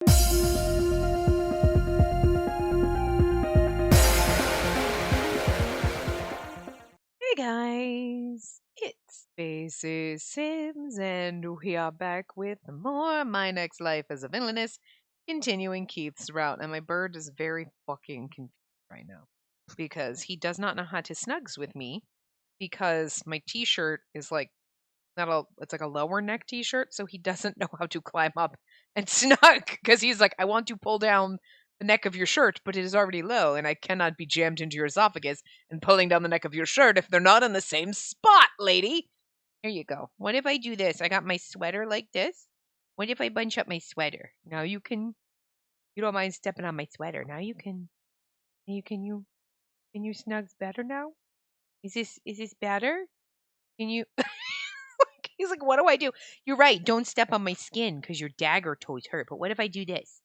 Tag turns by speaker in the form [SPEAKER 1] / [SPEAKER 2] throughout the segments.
[SPEAKER 1] Hey guys, it's Spacey Sims, and we are back with more My Next Life as a Villainess, continuing Keith's route. And my bird is very fucking confused right now because he does not know how to snugs with me because my t-shirt is like it's like a lower neck t-shirt, so he doesn't know how to climb up and snug because he's like, I want to pull down the neck of your shirt, but it is already low, and I cannot be jammed into your esophagus and pulling down the neck of your shirt if they're not in the same spot, lady. Here you go. What if I do this? I got my sweater like this. What if I bunch up my sweater? Now you don't mind stepping on my sweater. Now can you snugs better now? Is this better? Can you He's like, what do I do? You're right. Don't step on my skin because your dagger toes hurt. But what if I do this?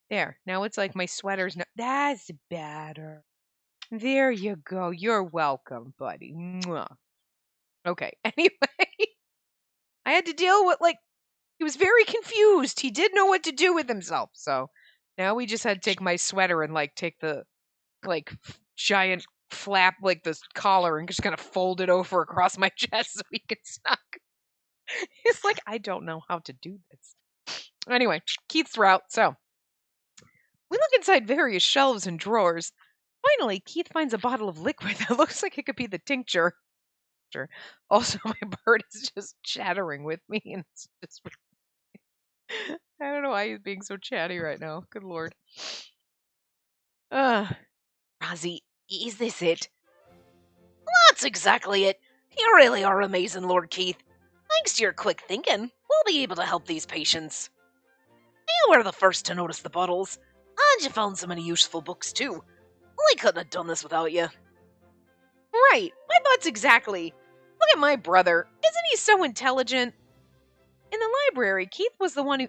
[SPEAKER 1] There. Now it's like my sweater's not. That's better. There you go. You're welcome, buddy. Mwah. Okay. Anyway, I had to deal with, like, he was very confused. He didn't know what to do with himself. So now we just had to take my sweater and, like, take the, like, giant flap, like, the collar and just kind of fold it over across my chest so he could snug. He's like, I don't know how to do this. Anyway, Keith's route. So we look inside various shelves and drawers. Finally, Keith finds a bottle of liquid that looks like it could be the tincture. Also, my bird is just chattering with me, and it's just I don't know why he's being so chatty right now. Good lord. Rosie, is this it?
[SPEAKER 2] That's exactly it. You really are amazing, Lord Keith. Thanks to your quick thinking, we'll be able to help these patients. You were the first to notice the bottles, and you found so many useful books too. We couldn't have done this without you.
[SPEAKER 1] Right, my thoughts exactly. Look at my brother. Isn't he so intelligent? In the library, Keith was the one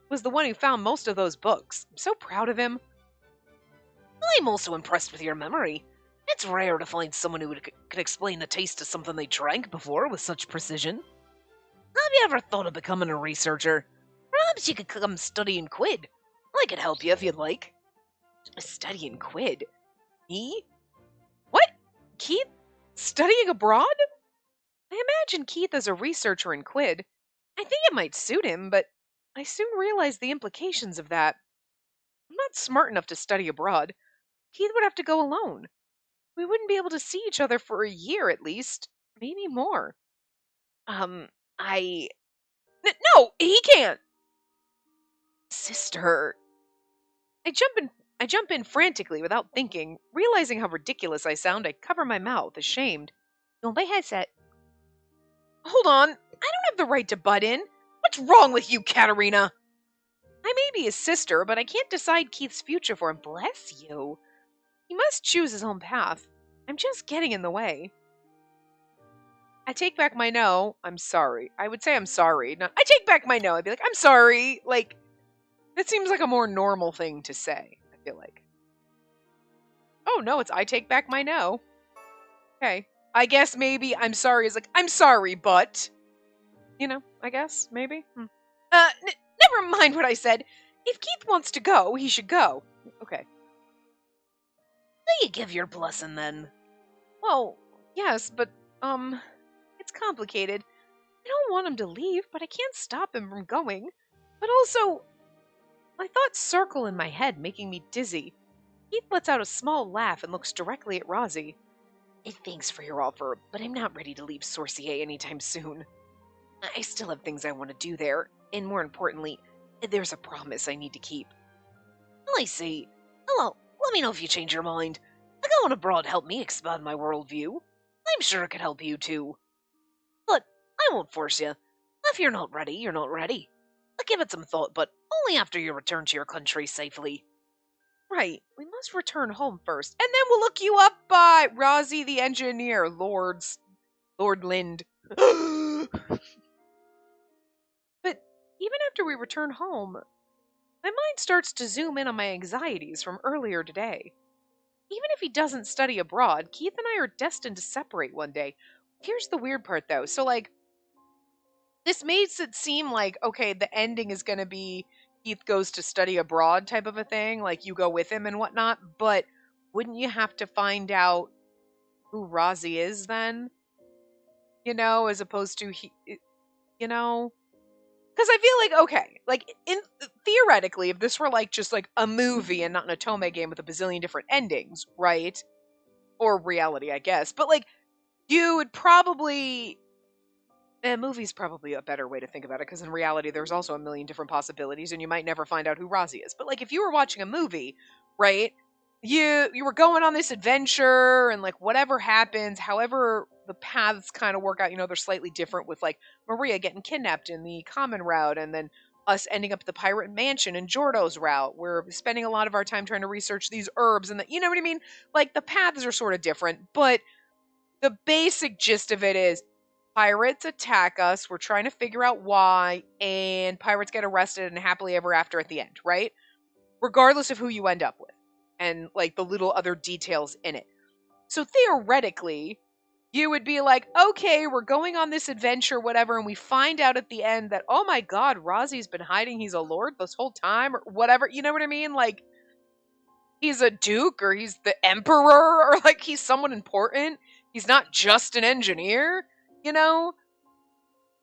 [SPEAKER 1] who found most of those books. I'm so proud of him.
[SPEAKER 2] I'm also impressed with your memory. It's rare to find someone who could explain the taste of something they drank before with such precision. Have you ever thought of becoming a researcher? Perhaps you could come studying Quid. I could help you if you'd like.
[SPEAKER 1] Studying Quid? Me? What? Keith? Studying abroad? I imagine Keith as a researcher in Quid. I think it might suit him, but I soon realized the implications of that. I'm not smart enough to study abroad. Keith would have to go alone. We wouldn't be able to see each other for a year at least, maybe more. No, he can't. Sister. I jump in frantically without thinking. Realizing how ridiculous I sound, I cover my mouth, ashamed. No, my headset. Hold on. I don't have the right to butt in. What's wrong with you, Katerina? I may be his sister, but I can't decide Keith's future for him. Bless you. He must choose his own path. I'm just getting in the way. I take back my no. I'm sorry. I would say I'm sorry. No, I take back my no. I'd be like, I'm sorry. Like, that seems like a more normal thing to say, I feel like. Oh, no, it's I take back my no. Okay. I guess maybe I'm sorry is like, I'm sorry, but... You know, I guess, maybe. Never mind what I said. If Keith wants to go, he should go. Okay.
[SPEAKER 2] Do you give your blessing, then?
[SPEAKER 1] Well, yes, but, it's complicated. I don't want him to leave, but I can't stop him from going. But also, my thoughts circle in my head, making me dizzy. Keith lets out a small laugh and looks directly at Rosie. Thanks for your offer, but I'm not ready to leave Sorcier anytime soon. I still have things I want to do there, and more importantly, there's a promise I need to keep.
[SPEAKER 2] I see. Well, let me know if you change your mind. Going abroad helped me expand my worldview. I'm sure it could help you too. But I won't force you. If you're not ready, you're not ready. I'll give it some thought, but only after you return to your country safely.
[SPEAKER 1] Right, we must return home first, and then we'll look you up by Rosie the engineer, Lord Lind. But even after we return home, my mind starts to zoom in on my anxieties from earlier today. Even if he doesn't study abroad, Keith and I are destined to separate one day. Here's the weird part, though. So, like, this makes it seem like, okay, the ending is going to be Keith goes to study abroad type of a thing, like you go with him and whatnot, but wouldn't you have to find out who Rozzy is then? As opposed to you know, because I feel like, okay, like in theoretically, if this were like just like a movie and not an Otome game with a bazillion different endings, right? Or reality, I guess. But like you would probably a movie's probably a better way to think about it because in reality there's also a million different possibilities and you might never find out who Rozzy is. But like if you were watching a movie, right? You were going on this adventure and like whatever happens, however the paths kind of work out, they're slightly different with like Maria getting kidnapped in the common route and then us ending up at the pirate mansion in Jordo's route. We're spending a lot of our time trying to research these herbs and you know what I mean? Like the paths are sort of different, but the basic gist of it is pirates attack us. We're trying to figure out why, and pirates get arrested and happily ever after at the end, right? Regardless of who you end up with and like the little other details in it. So theoretically, you would be like, okay, we're going on this adventure, whatever, and we find out at the end that, oh my god, Rozzy's been hiding, he's a lord this whole time, or whatever, you know what I mean? Like, he's a duke, or he's the emperor, or like he's someone important. He's not just an engineer, you know?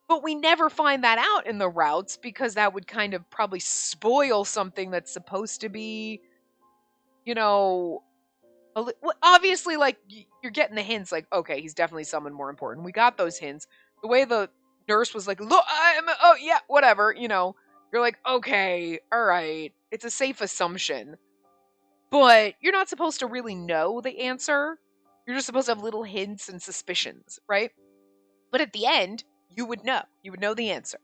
[SPEAKER 1] But we never find that out in the routes because that would kind of probably spoil something that's supposed to be, you know, obviously, like, you're getting the hints, like, okay, he's definitely someone more important. We got those hints. The way the nurse was like, look, oh, yeah, whatever, you're like, okay, all right, it's a safe assumption. But you're not supposed to really know the answer. You're just supposed to have little hints and suspicions, right? But at the end, you would know. You would know the answer.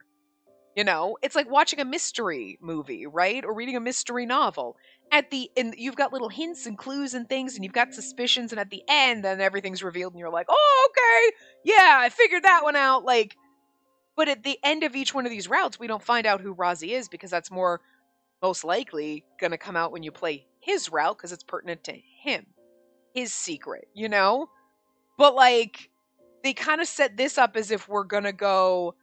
[SPEAKER 1] It's like watching a mystery movie, right? Or reading a mystery novel. And you've got little hints and clues and things, and you've got suspicions, and at the end, then everything's revealed, and you're like, oh, okay, yeah, I figured that one out. Like, but at the end of each one of these routes, we don't find out who Rozzy is because that's most likely going to come out when you play his route because it's pertinent to him, his secret, But like, they kind of set this up as if we're going to go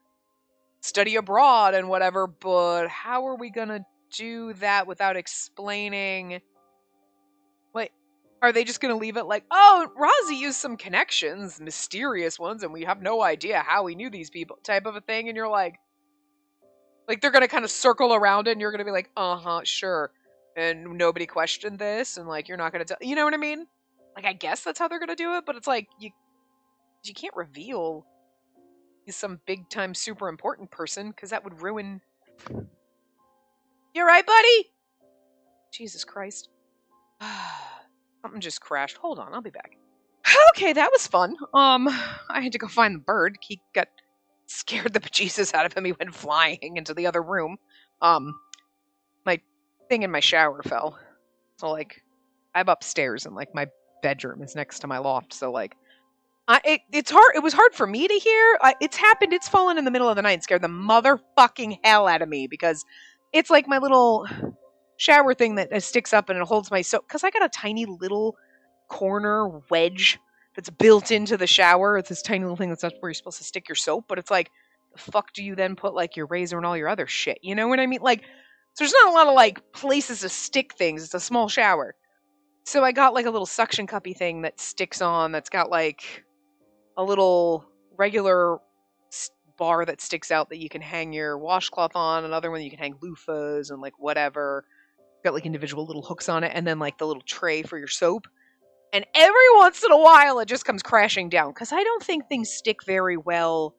[SPEAKER 1] study abroad and whatever, but how are we going to do that without explaining? Wait, are they just going to leave it like, oh, Rozzy used some connections, mysterious ones, and we have no idea how he knew these people type of a thing, and you're like they're going to kind of circle around it and you're going to be like, uh-huh, sure. And nobody questioned this and like, you're not going to tell, you know what I mean? Like, I guess that's how they're going to do it, but it's like, you can't reveal he's some big time super important person because that would ruin. You right, buddy? Jesus Christ. Something just crashed. Hold on, I'll be back. Okay, that was fun. I had to go find the bird. He got scared the bejesus out of him. He went flying into the other room. My thing in my shower fell. So like, I'm upstairs and like my bedroom is next to my loft. So like, it's hard. It was hard for me to hear. It's happened. It's fallen in the middle of the night and scared the motherfucking hell out of me because it's like my little shower thing that sticks up and it holds my soap. Because I got a tiny little corner wedge that's built into the shower. It's this tiny little thing that's where you're supposed to stick your soap. But it's like, the fuck do you then put like your razor and all your other shit? You know what I mean? Like, so there's not a lot of like places to stick things. It's a small shower. So I got like a little suction cuppy thing that sticks on that's got like a little regular bar that sticks out that you can hang your washcloth on, another one you can hang loofahs and like whatever. Got like individual little hooks on it, and then like the little tray for your soap. And every once in a while it just comes crashing down because I don't think things stick very well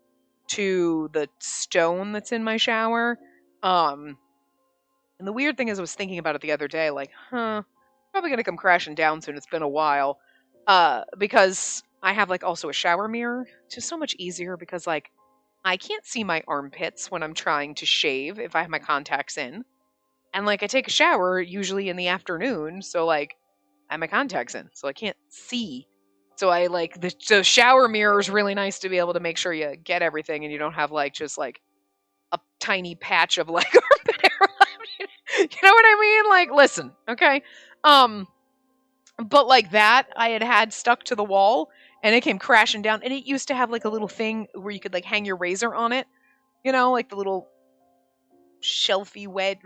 [SPEAKER 1] to the stone that's in my shower. And the weird thing is I was thinking about it the other day, like, probably gonna come crashing down soon. It's been a while. Because I have like also a shower mirror. It's just so much easier because like I can't see my armpits when I'm trying to shave if I have my contacts in. And like I take a shower usually in the afternoon, so like I have my contacts in, so I can't see. So I like the shower mirror is really nice to be able to make sure you get everything and you don't have like just like a tiny patch of like armpit hair. You know what I mean? Like, listen, okay? But like that, I had stuck to the wall, and it came crashing down. And it used to have like a little thing where you could like hang your razor on it, like the little
[SPEAKER 2] shelfy wed,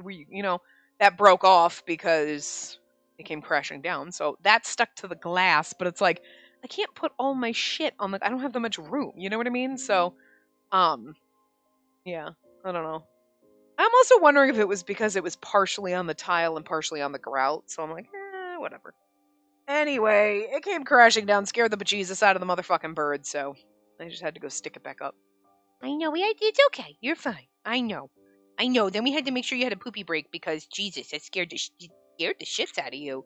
[SPEAKER 2] that broke off because it came crashing down. So that stuck to the glass, but it's like I can't put all my shit on I don't have that much room. You know what I mean? So, yeah, I don't know. I'm also wondering if it was because it was partially on the tile and partially on the grout. So I'm like, whatever. Anyway, it came crashing down, scared the bejesus out of the motherfucking bird. So I just had to go stick it back up.
[SPEAKER 1] I know. It's okay. You're fine. I know. Then we had to make sure you had a poopy break because Jesus, that scared the shits out of you.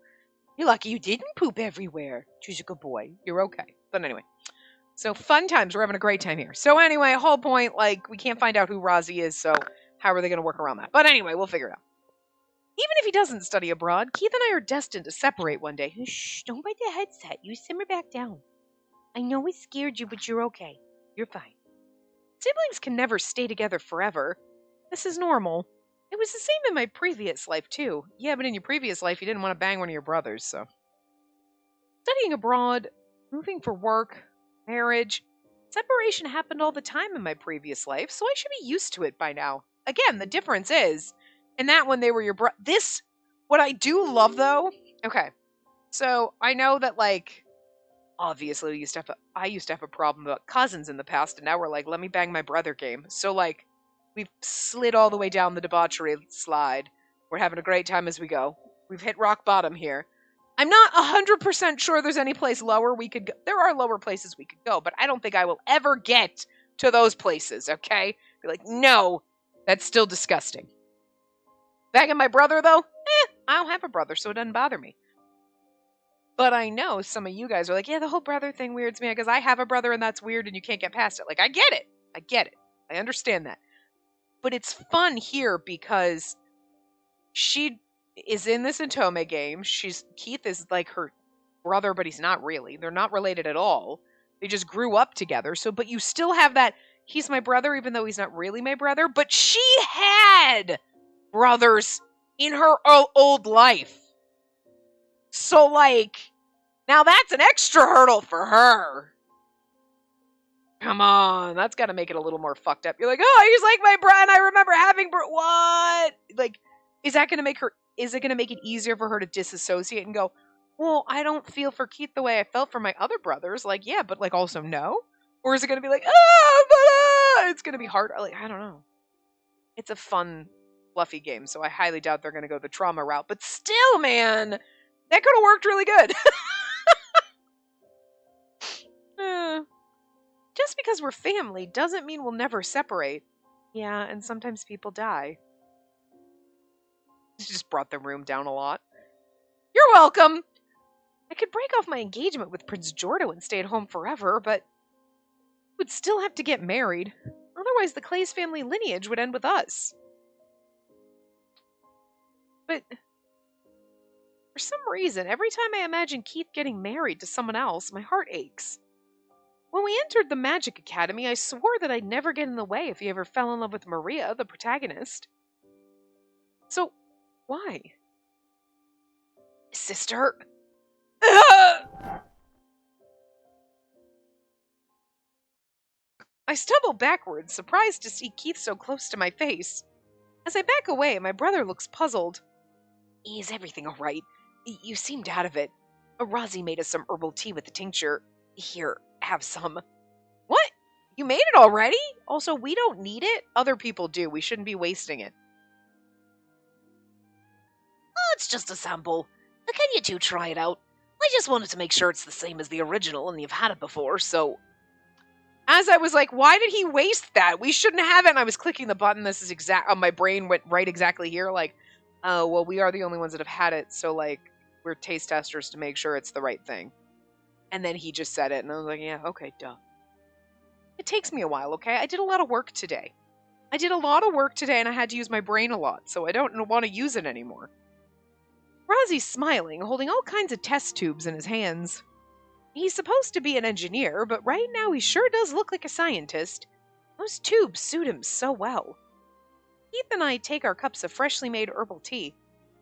[SPEAKER 1] You're lucky you didn't poop everywhere. She's a good boy. You're okay. But anyway. So fun times. We're having a great time here. So anyway, whole point, like, we can't find out who Rozzy is, so how are they going to work around that? But anyway, we'll figure it out. Even if he doesn't study abroad, Keith and I are destined to separate one day. Shh, don't bite the headset. You simmer back down. I know we scared you, but you're okay. You're fine. Siblings can never stay together forever. This is normal. It was the same in my previous life, too. Yeah, but in your previous life, you didn't want to bang one of your brothers, so. Studying abroad, moving for work, marriage. Separation happened all the time in my previous life, so I should be used to it by now. Again, the difference is, in that one, they were your what I do love, though, okay, so I know that, like, obviously, I used to have a problem about cousins in the past, and now we're like, let me bang my brother game. So, like, we've slid all the way down the debauchery slide. We're having a great time as we go. We've hit rock bottom here. I'm not 100% sure there's any place lower we could go. There are lower places we could go, but I don't think I will ever get to those places, okay? Be like, no, that's still disgusting. Banging my brother, though? I don't have a brother, so it doesn't bother me. But I know some of you guys are like, yeah, the whole brother thing weirds me because I have a brother and that's weird and you can't get past it. Like, I get it. I understand that. But it's fun here because she is in this Atome game. Keith is like her brother, but he's not really. They're not related at all. They just grew up together. So, but you still have that, he's my brother, even though he's not really my brother. But she had brothers in her old life. So, like, now that's an extra hurdle for her. Come on, that's got to make it a little more fucked up. You're like, oh, he's like my brother, and I remember having what? Like, is it going to make it easier for her to disassociate and go, well, I don't feel for Keith the way I felt for my other brothers. Like, yeah, but like also no? Or is it going to be like, it's going to be hard. Like, I don't know. It's a fun, fluffy game, so I highly doubt they're going to go the trauma route. But still, man, that could have worked really good. Just because we're family doesn't mean we'll never separate. Yeah, and sometimes people die. This just brought the room down a lot. You're welcome! I could break off my engagement with Prince Jordo and stay at home forever, but would still have to get married. Otherwise, the Clay's family lineage would end with us. But for some reason, every time I imagine Keith getting married to someone else, my heart aches. When we entered the Magic Academy, I swore that I'd never get in the way if he ever fell in love with Maria, the protagonist. So, why? Sister? I stumble backwards, surprised to see Keith so close to my face. As I back away, my brother looks puzzled. Is everything all right? You seemed out of it. Rozzy made us some herbal tea with the tincture. Here, have some. What? You made it already? Also, we don't need it. Other people do. We shouldn't be wasting it.
[SPEAKER 2] Oh, it's just a sample. Can you two try it out? I just wanted to make sure it's the same as the original and you've had it before, so...
[SPEAKER 1] As I was like, why did he waste that? We shouldn't have it. And I was clicking the button. This is my brain went right exactly here. Like, oh, well, we are the only ones that have had it. So, like, we're taste testers to make sure it's the right thing. And then he just said it. And I was like, yeah, okay, duh. It takes me a while, okay? I did a lot of work today. And I had to use my brain a lot. So I don't want to use it anymore. Rozzy's smiling, holding all kinds of test tubes in his hands. He's supposed to be an engineer, but right now he sure does look like a scientist. Those tubes suit him so well. Keith and I take our cups of freshly made herbal tea.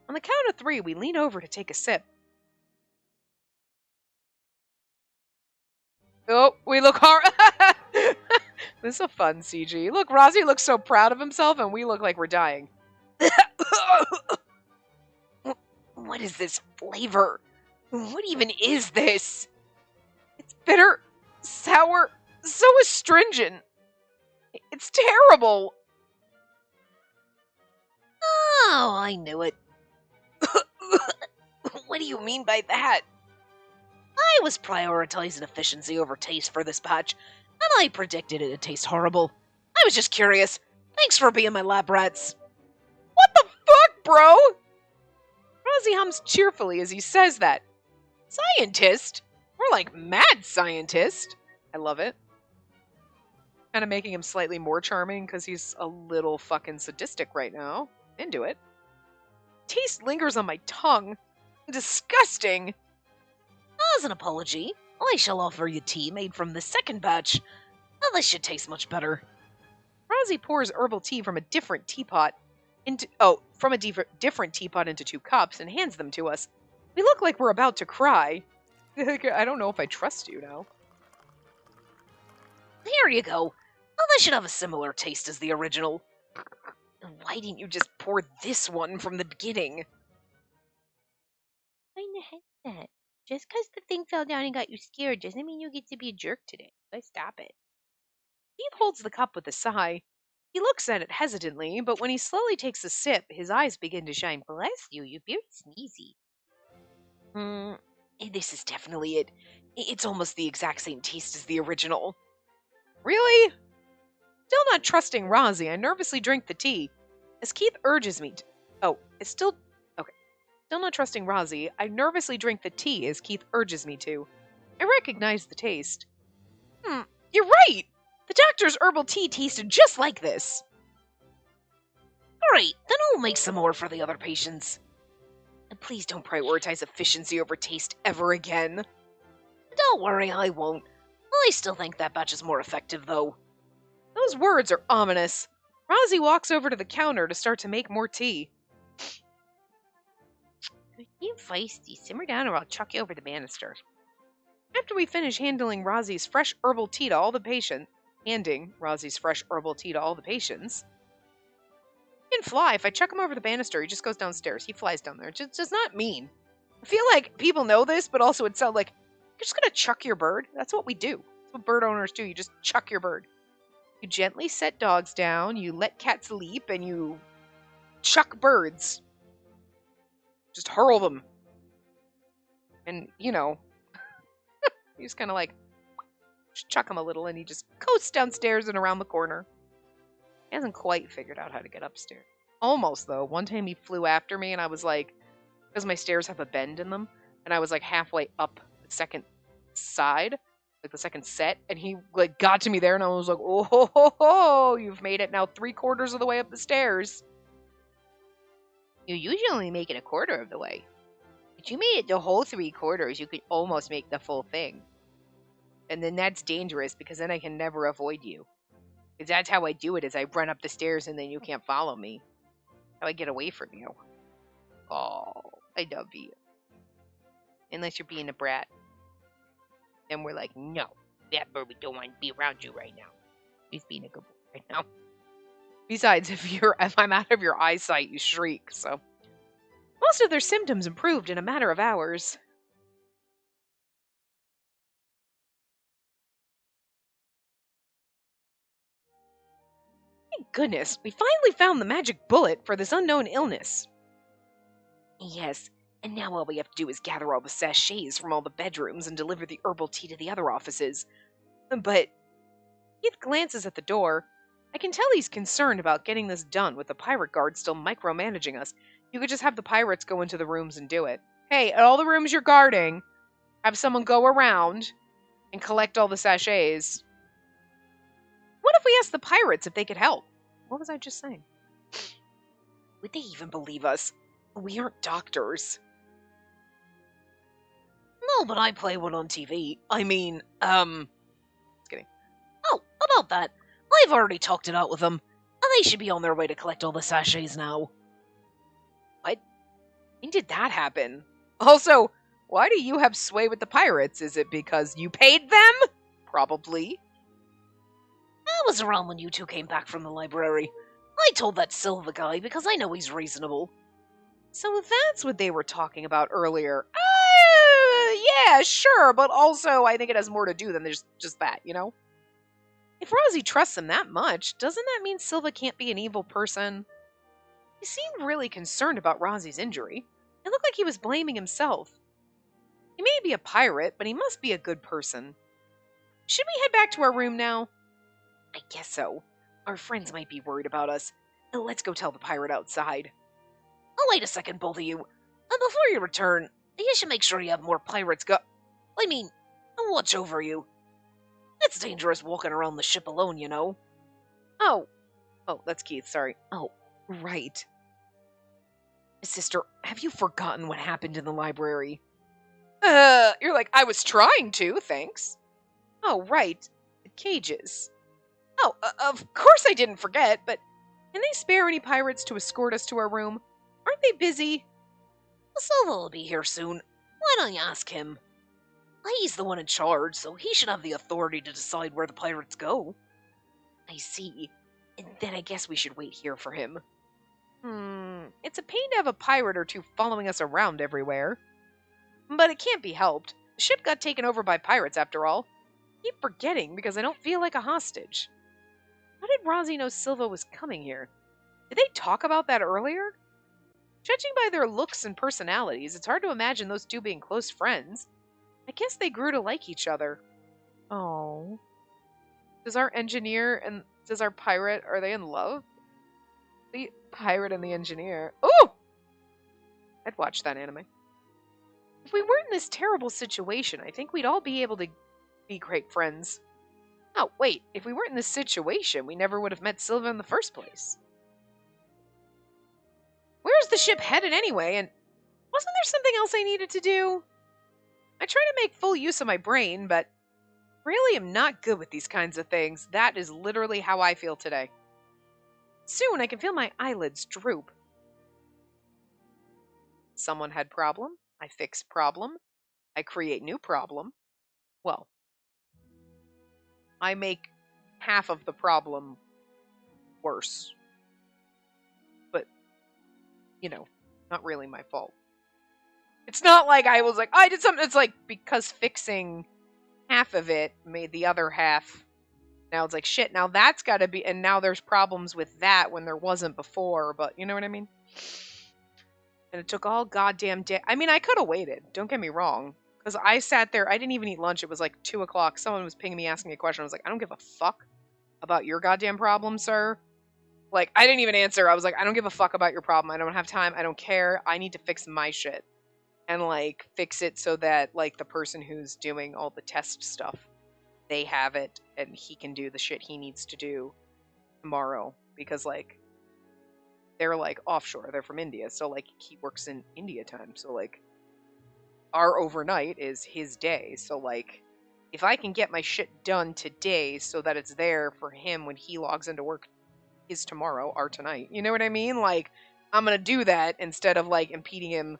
[SPEAKER 1] On the count of 3, we lean over to take a sip. Oh, we look hard. This is a fun CG. Look, Rozzy looks so proud of himself, and we look like we're dying.
[SPEAKER 2] What is this flavor? What even is this? It's bitter, sour, so astringent. It's terrible. Oh, I knew it. What do you mean by that? I was prioritizing efficiency over taste for this batch, and I predicted it'd taste horrible. I was just curious. Thanks for being my lab rats. What the fuck, bro? Rosie hums cheerfully as he says that. Scientist? More like mad scientist. I love it. Kind of making him slightly more charming because he's a little fucking sadistic right now. Into it. Taste lingers on my tongue. Disgusting. As an apology, I shall offer you tea made from the second batch. Well, this should taste much better. Rosie pours herbal tea from a different teapot different teapot into 2 cups and hands them to us. We look like we're about to cry. I don't know if I trust you now. Here you go. Well, this should have a similar taste as the original. Why didn't you just pour this one from the beginning?
[SPEAKER 1] Why in the heck that? Just because the thing fell down and got you scared doesn't mean you get to be a jerk today. Let's stop it.
[SPEAKER 2] Steve holds the cup with a sigh. He looks at it hesitantly, but when he slowly takes a sip, his eyes begin to shine.
[SPEAKER 1] Bless you, you're very sneezy.
[SPEAKER 2] This is definitely it. It's almost the exact same taste as the original. Really? Still not trusting Rosie, I nervously drink the tea. As Keith urges me to... Still not trusting Rosie, I nervously drink the tea as Keith urges me to. I recognize the taste. You're right! The doctor's herbal tea tasted just like this. Great, then I'll make some more for the other patients. And please don't prioritize efficiency over taste ever again. Don't worry, I won't. I still think that batch is more effective, though. Those words are ominous. Rosie walks over to the counter to start to make more tea.
[SPEAKER 1] You're feisty. Simmer down or I'll chuck you over the banister.
[SPEAKER 2] After we finish handing Rosie's fresh herbal tea to all the patients, he can fly. If I chuck him over the banister, he just goes downstairs. He flies down there. It's just not mean. I feel like people know this, but also it sounds like you're just gonna chuck your bird. That's what we do. That's what bird owners do. You just chuck your bird. You gently set dogs down, you let cats leap, and you chuck birds. Just hurl them. And, you just kind of like just chuck him a little, and he just coasts downstairs and around the corner. He hasn't quite figured out how to get upstairs. Almost, though. One time he flew after me, and I was like, because my stairs have a bend in them, and I was like halfway up the second side, like the second set, and he like got to me there, and I was like, oh, ho, ho, ho, you've made it now 3/4 of the way up the stairs.
[SPEAKER 1] You usually only make it a quarter of the way. But you made it the whole 3/4. You could almost make the full thing. And then that's dangerous, because then I can never avoid you. Because that's how I do it, is I run up the stairs and then you can't follow me. How I get away from you. Oh, I love you. Unless you're being a brat. Then we're like, no, that bird, we don't want to be around you right now. He's being a good boy right now.
[SPEAKER 2] Besides, if I'm out of your eyesight, you shriek, so. Most of their symptoms improved in a matter of hours. Thank goodness, we finally found the magic bullet for this unknown illness. Yes, and now all we have to do is gather all the sachets from all the bedrooms and deliver the herbal tea to the other offices. But Keith glances at the door. I can tell he's concerned about getting this done with the pirate guard still micromanaging us. You could just have the pirates go into the rooms and do it. Hey, at all the rooms you're guarding, have someone go around and collect all the sachets. What if we asked the pirates if they could help? What was I just saying? Would they even believe us? We aren't doctors. No, but I play one on TV. I mean, just kidding. Oh, about that. I've already talked it out with them, and they should be on their way to collect all the sachets now. What? When did that happen? Also, why do you have sway with the pirates? Is it because you paid them? Probably. That was around when you two came back from the library. I told that Silva guy because I know he's reasonable.
[SPEAKER 1] So that's what they were talking about earlier. Yeah, sure, but also I think it has more to do than just that, you know? If Rosie trusts him that much, doesn't that mean Silva can't be an evil person? He seemed really concerned about Rosie's injury. It looked like he was blaming himself. He may be a pirate, but he must be a good person. Should we head back to our room now? I guess so. Our friends might be worried about us. Let's go tell the pirate outside.
[SPEAKER 2] Oh, wait a second, both of you. Before you return, you should make sure you have more pirates watch over you. It's dangerous walking around the ship alone, you know.
[SPEAKER 1] Oh, that's Keith, sorry. Oh, right. Sister, have you forgotten what happened in the library? You're like, I was trying to, thanks. Oh, right. The cages. Oh, of course I didn't forget, but can they spare any pirates to escort us to our room? Aren't they busy?
[SPEAKER 2] Silva will be here soon. Why don't you ask him? He's the one in charge, so he should have the authority to decide where the pirates go.
[SPEAKER 1] I see. And then I guess we should wait here for him. It's a pain to have a pirate or two following us around everywhere. But it can't be helped. The ship got taken over by pirates after all. I keep forgetting because I don't feel like a hostage. How did Rosie know Silva was coming here? Did they talk about that earlier? Judging by their looks and personalities, it's hard to imagine those two being close friends. I guess they grew to like each other. Oh. Does our engineer and does our pirate, are they in love? The pirate and the engineer. Oh! I'd watch that anime. If we weren't in this terrible situation, I think we'd all be able to be great friends. Oh, wait, if we weren't in this situation, we never would have met Silva in the first place. Where's the ship headed anyway? And wasn't there something else I needed to do? I try to make full use of my brain, but really am not good with these kinds of things. That is literally how I feel today. Soon I can feel my eyelids droop. Someone had problem. I fix problem. I create new problem. Well, I make half of the problem worse. But, not really my fault. It's not like I was like, I did something. It's like, because fixing half of it made the other half. Now it's like, shit, now that's got to be, and now there's problems with that when there wasn't before, but you know what I mean? And it took all goddamn day. I mean, I could have waited, don't get me wrong, because I sat there, I didn't even eat lunch, it was like 2 o'clock, someone was pinging me asking me a question, I was like, I don't give a fuck about your goddamn problem, sir. Like, I didn't even answer, I was like, I don't give a fuck about your problem, I don't have time, I don't care, I need to fix my shit. And, like, fix it so that, like, the person who's doing all the test stuff, they have it, and he can do the shit he needs to do tomorrow. Because, like, they're, like, offshore. They're from India. So, like, he works in India time. So, like, our overnight is his day. So, like, if I can get my shit done today so that it's there for him when he logs into work his tomorrow, our tonight. You know what I mean? Like, I'm gonna do that instead of, like, impeding him.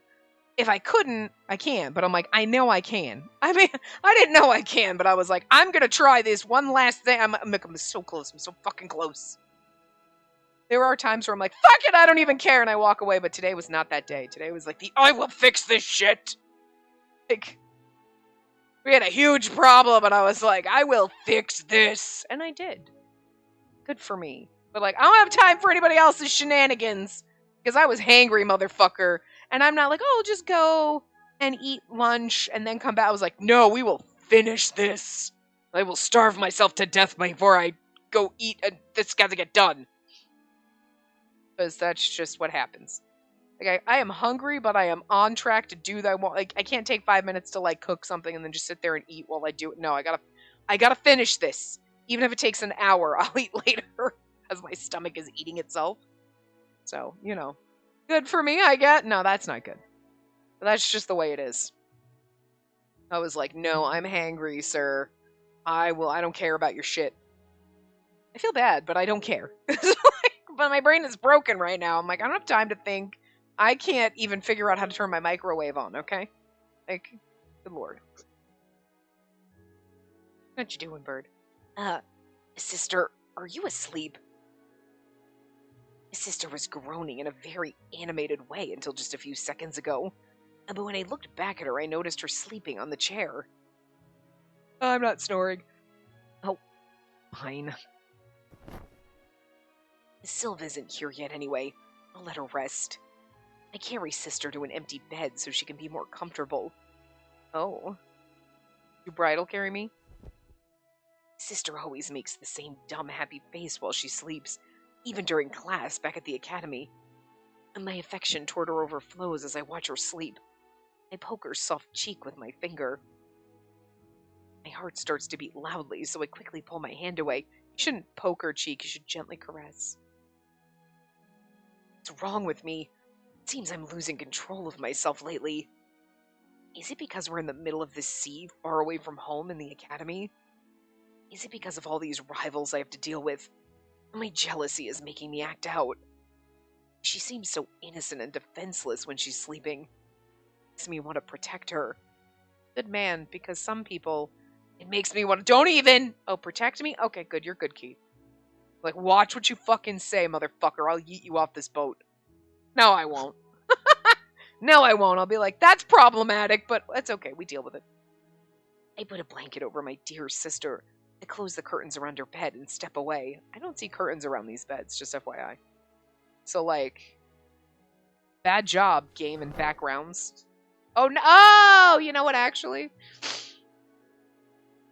[SPEAKER 1] If I couldn't, I can, but I'm like, I know I can. I mean, I didn't know I can, but I was like, I'm gonna try this one last thing. I'm so close. I'm so fucking close. There are times where I'm like, fuck it, I don't even care, and I walk away, but today was not that day. Today was like I will fix this shit. Like, we had a huge problem, and I was like, I will fix this. And I did. Good for me. But, like, I don't have time for anybody else's shenanigans. Because I was hangry, motherfucker. And I'm not like, oh, just go and eat lunch and then come back. I was like, no, we will finish this. I will starve myself to death before I go eat, and this got to get done. Because that's just what happens. Like, I am hungry, but I am on track to do that. Like, I can't take 5 minutes to, like, cook something and then just sit there and eat while I do it. No, I gotta finish this. Even if it takes an hour, I'll eat later as my stomach is eating itself. So, good for me, I get. No, that's not good. But that's just the way it is. I was like, no, I'm hangry, sir. I don't care about your shit. I feel bad, but I don't care. But my brain is broken right now. I'm like, I don't have time to think. I can't even figure out how to turn my microwave on, okay? Like, good lord. What you doing, bird?
[SPEAKER 2] Sister, are you asleep? My sister was groaning in a very animated way until just a few seconds ago. But when I looked back at her, I noticed her sleeping on the chair.
[SPEAKER 1] I'm not snoring.
[SPEAKER 2] Oh, fine. Sylve isn't here yet anyway. I'll let her rest. I carry sister to an empty bed so she can be more comfortable.
[SPEAKER 1] Oh. You bridal carry me?
[SPEAKER 2] Sister always makes the same dumb happy face while she sleeps, even during class back at the academy. And my affection toward her overflows as I watch her sleep. I poke her soft cheek with my finger. My heart starts to beat loudly, so I quickly pull my hand away.
[SPEAKER 1] You shouldn't poke her cheek, you should gently caress.
[SPEAKER 2] What's wrong with me? It seems I'm losing control of myself lately. Is it because we're in the middle of this sea, far away from home in the academy? Is it because of all these rivals I have to deal with? My jealousy is making me act out. She seems so innocent and defenseless when she's sleeping. Makes me want to protect her.
[SPEAKER 1] Good man, because some people, it makes me want to, don't even! Oh, protect me? Okay, good, you're good, Keith. Like, watch what you fucking say, motherfucker. I'll yeet you off this boat. No, I won't. No, I won't. I'll be like, that's problematic, but it's okay. We deal with it.
[SPEAKER 2] I put a blanket over my dear sister. I close the curtains around her bed and step away.
[SPEAKER 1] I don't see curtains around these beds, just FYI. So, like, bad job, game and backgrounds. Oh, no! Oh, you know what, actually?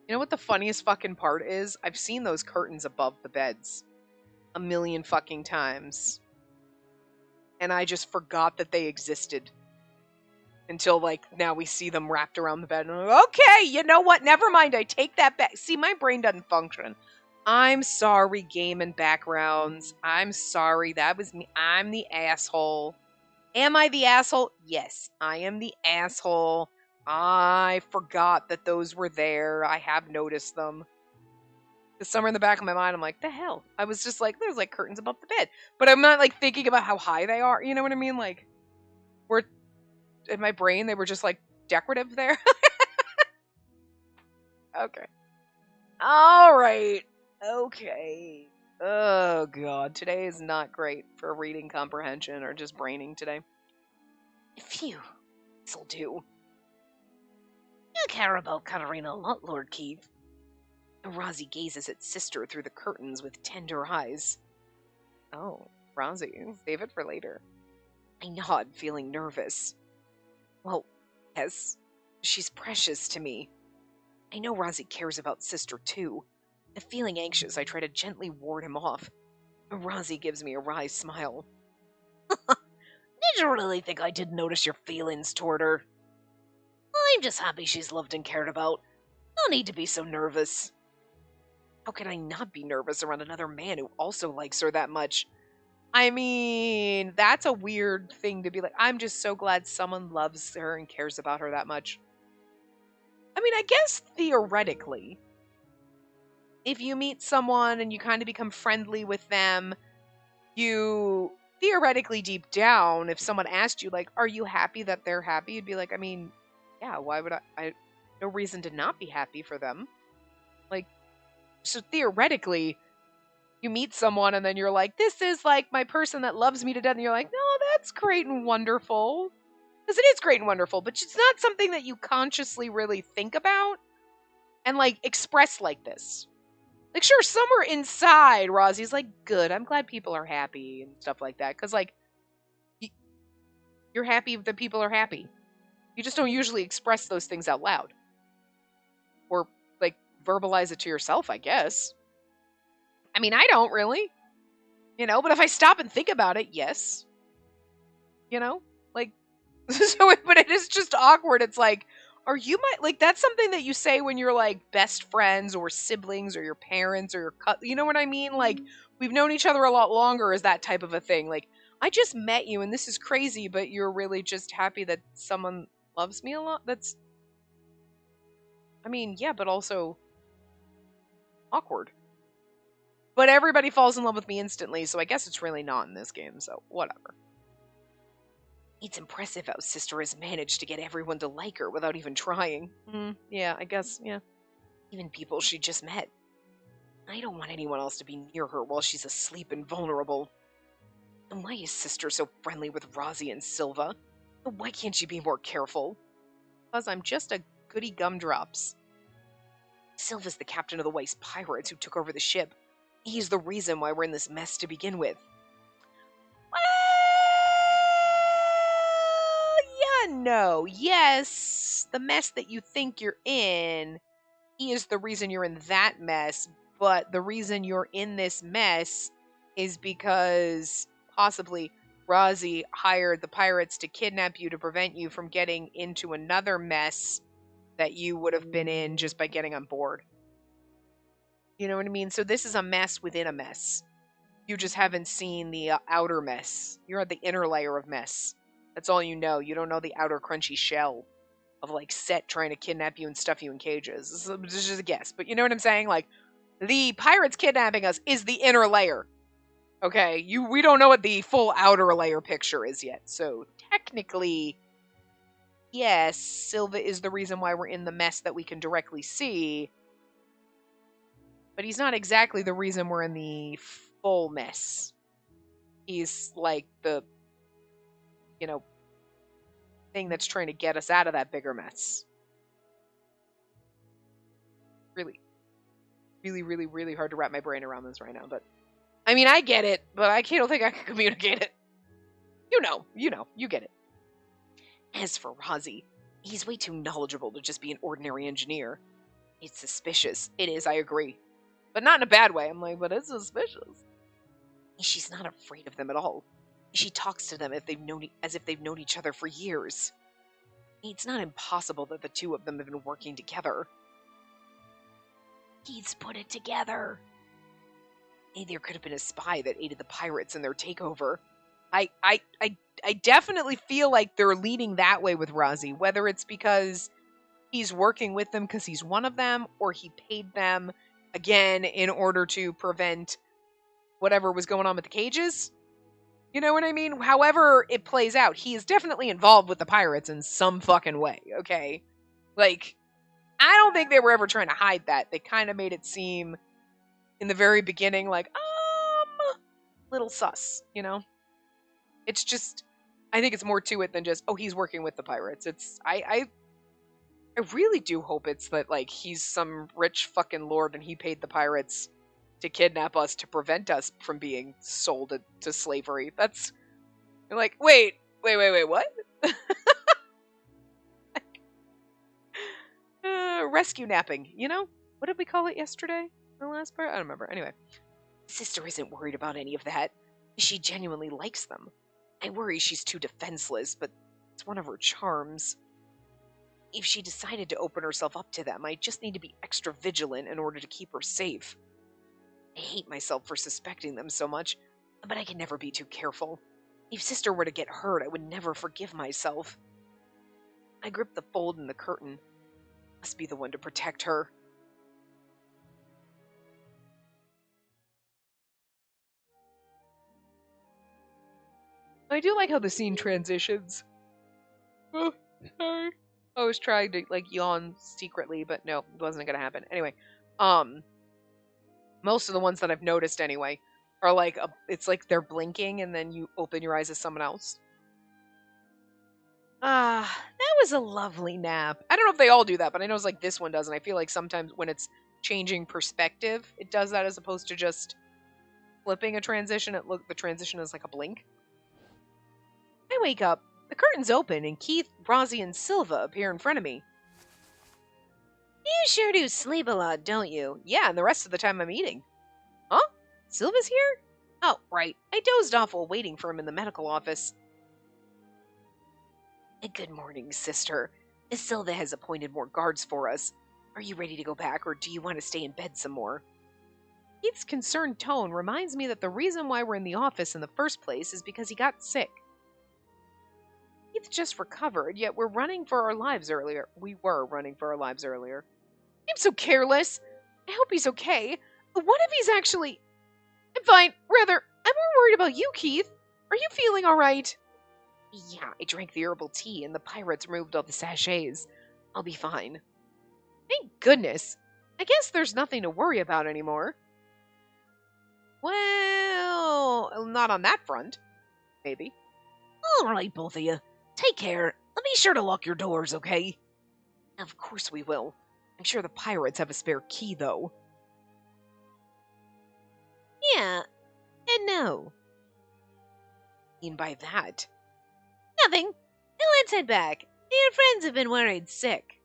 [SPEAKER 1] You know what the funniest fucking part is? I've seen those curtains above the beds a million fucking times. And I just forgot that they existed. Until, like, now we see them wrapped around the bed. And I'm like, okay, you know what? Never mind. I take that back. See, my brain doesn't function. I'm sorry, game and backgrounds. I'm sorry. That was me. I'm the asshole. Am I the asshole? Yes, I am the asshole. I forgot that those were there. I have noticed them. Because somewhere in the back of my mind, I'm like, the hell? I was just like, there's like curtains above the bed. But I'm not like thinking about how high they are. You know what I mean? Like, we're in my brain, they were just like decorative there. Okay. All right. Okay. Oh, God. Today is not great for reading comprehension or just braining today.
[SPEAKER 2] Phew. This'll do. You care about Katarina a lot, Lord Keith. Razi gazes at sister through the curtains with tender eyes.
[SPEAKER 1] Oh, Razi. Save it for later.
[SPEAKER 2] I nod, feeling nervous. Well, yes, she's precious to me. I know Razi cares about sister too. Feeling anxious, I try to gently ward him off. Razi gives me a wry smile. Did you really think I didn't notice your feelings toward her? I'm just happy she's loved and cared about. No need to be so nervous. How could I not be nervous around another man who also likes her that much?
[SPEAKER 1] I mean, that's a weird thing to be like, I'm just so glad someone loves her and cares about her that much. I mean, I guess theoretically, if you meet someone and you kind of become friendly with them, you theoretically deep down, if someone asked you, like, are you happy that they're happy? You'd be like, I mean, yeah, why would I no reason to not be happy for them. Like, so theoretically, you meet someone and then you're like, this is like my person that loves me to death. And you're like, no, that's great and wonderful. Because it is great and wonderful, but it's not something that you consciously really think about and like express like this. Like, sure, somewhere inside, Rosie's like, good, I'm glad people are happy and stuff like that. Because, like, you're happy that people are happy. You just don't usually express those things out loud. Or, like, verbalize it to yourself, I guess. I mean, I don't really. You know, but if I stop and think about it, yes. You know? Like, so, but it is just awkward. It's like, are you like, that's something that you say when you're like best friends or siblings or your parents or your you know what I mean? Like, we've known each other a lot longer, is that type of a thing. Like, I just met you and this is crazy, but you're really just happy that someone loves me a lot. That's, I mean, yeah, but also awkward. But everybody falls in love with me instantly, so I guess it's really not in this game, so whatever.
[SPEAKER 2] It's impressive how sister has managed to get everyone to like her without even trying.
[SPEAKER 1] Yeah, I guess, yeah.
[SPEAKER 2] Even people she just met. I don't want anyone else to be near her while she's asleep and vulnerable. And why is Sister so friendly with Rosie and Silva? And why can't she be more careful?
[SPEAKER 1] Because I'm just a goody gumdrops.
[SPEAKER 2] Silva's the captain of the Weiss pirates who took over the ship. He's the reason why we're in this mess to begin with.
[SPEAKER 1] Well, yeah, no. Yes, the mess that you think you're in, he is the reason you're in that mess. But the reason you're in this mess is because possibly Rosie hired the pirates to kidnap you to prevent you from getting into another mess that you would have been in just by getting on board. You know what I mean? So this is a mess within a mess. You just haven't seen the outer mess. You're at the inner layer of mess. That's all you know. You don't know the outer crunchy shell of like Set trying to kidnap you and stuff you in cages. This is just a guess, but you know what I'm saying? Like the pirates kidnapping us is the inner layer. Okay, we don't know what the full outer layer picture is yet. So technically, yes, Silva is the reason why we're in the mess that we can directly see. But he's not exactly the reason we're in the full mess. He's like the, thing that's trying to get us out of that bigger mess. Really, really, really, really hard to wrap my brain around this right now. But I mean, I get it, but I don't think I can communicate it. You get it.
[SPEAKER 2] As for Rosie, he's way too knowledgeable to just be an ordinary engineer. It's suspicious.
[SPEAKER 1] It is, I agree. But not in a bad way. I'm like, but it's suspicious.
[SPEAKER 2] She's not afraid of them at all. She talks to them as if they've known each other for years. It's not impossible that the two of them have been working together. He's put it together. Maybe there could have been a spy that aided the pirates in their takeover.
[SPEAKER 1] I definitely feel like they're leaning that way with Rosie, whether it's because he's working with them because he's one of them, or he paid them, again, in order to prevent whatever was going on with the cages. You know what I mean? However it plays out, he is definitely involved with the pirates in some fucking way, okay? Like, I don't think they were ever trying to hide that. They kind of made it seem in the very beginning like, little sus, you know? It's just, I think it's more to it than just, oh, he's working with the pirates. It's, I really do hope it's that, like, he's some rich fucking lord and he paid the pirates to kidnap us to prevent us from being sold to slavery. That's, you're like, wait, what? Rescue napping, you know? What did we call it yesterday? The last part? I don't remember. Anyway.
[SPEAKER 2] Sister isn't worried about any of that. She genuinely likes them. I worry she's too defenseless, but it's one of her charms. If she decided to open herself up to them, I just need to be extra vigilant in order to keep her safe. I hate myself for suspecting them so much, but I can never be too careful. If Sister were to get hurt, I would never forgive myself. I grip the fold in the curtain. Must be the one to protect her.
[SPEAKER 1] I do like how the scene transitions. Oh, sorry. I was trying to, like, yawn secretly, but no, it wasn't gonna happen. Anyway, most of the ones that I've noticed anyway are like, it's like they're blinking and then you open your eyes as someone else. That was a lovely nap. I don't know if they all do that, but I know it's like this one does, and I feel like sometimes when it's changing perspective, it does that as opposed to just flipping a transition. The transition is like a blink. I wake up, the curtain's open, and Keith, Rosie, and Silva appear in front of me.
[SPEAKER 2] You sure do sleep a lot, don't you?
[SPEAKER 1] Yeah, and the rest of the time I'm eating. Huh? Silva's here? Oh, right. I dozed off while waiting for him in the medical office.
[SPEAKER 2] Good morning, Sister. Silva has appointed more guards for us. Are you ready to go back, or do you want to stay in bed some more?
[SPEAKER 1] Keith's concerned tone reminds me that the reason why we're in the office in the first place is because he got sick. Keith just recovered, yet we're running for our lives earlier. We were running for our lives earlier. I'm so careless. I hope he's okay. But what if he's actually... I'm fine. Rather, I'm more worried about you, Keith. Are you feeling all right?
[SPEAKER 2] Yeah, I drank the herbal tea and the pirates removed all the sachets. I'll be fine.
[SPEAKER 1] Thank goodness. I guess there's nothing to worry about anymore. Well, not on that front. Maybe.
[SPEAKER 2] All right, both of you. Take care. And be sure to lock your doors, okay?
[SPEAKER 1] Of course we will. I'm sure the pirates have a spare key, though.
[SPEAKER 2] Yeah, and no.
[SPEAKER 1] Mean by that?
[SPEAKER 2] Nothing. Now let's head back. Your friends have been worried sick.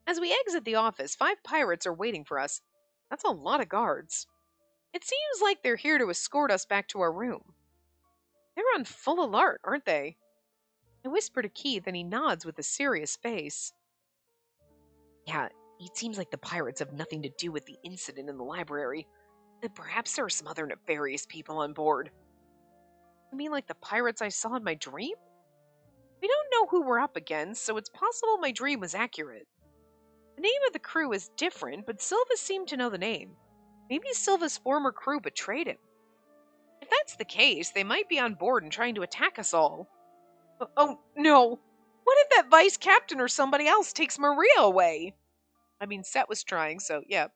[SPEAKER 1] As we exit the office, 5 pirates are waiting for us. That's a lot of guards. It seems like they're here to escort us back to our room. They're on full alert, aren't they? I whisper to Keith, and he nods with a serious face. Yeah, it seems like the pirates have nothing to do with the incident in the library. That perhaps there are some other nefarious people on board. You mean like the pirates I saw in my dream? We don't know who we're up against, so it's possible my dream was accurate. The name of the crew is different, but Silva seemed to know the name. Maybe Silva's former crew betrayed him. If that's the case, they might be on board and trying to attack us all. Oh, no. What if that vice captain or somebody else takes Maria away? I mean, Set was trying, so yeah.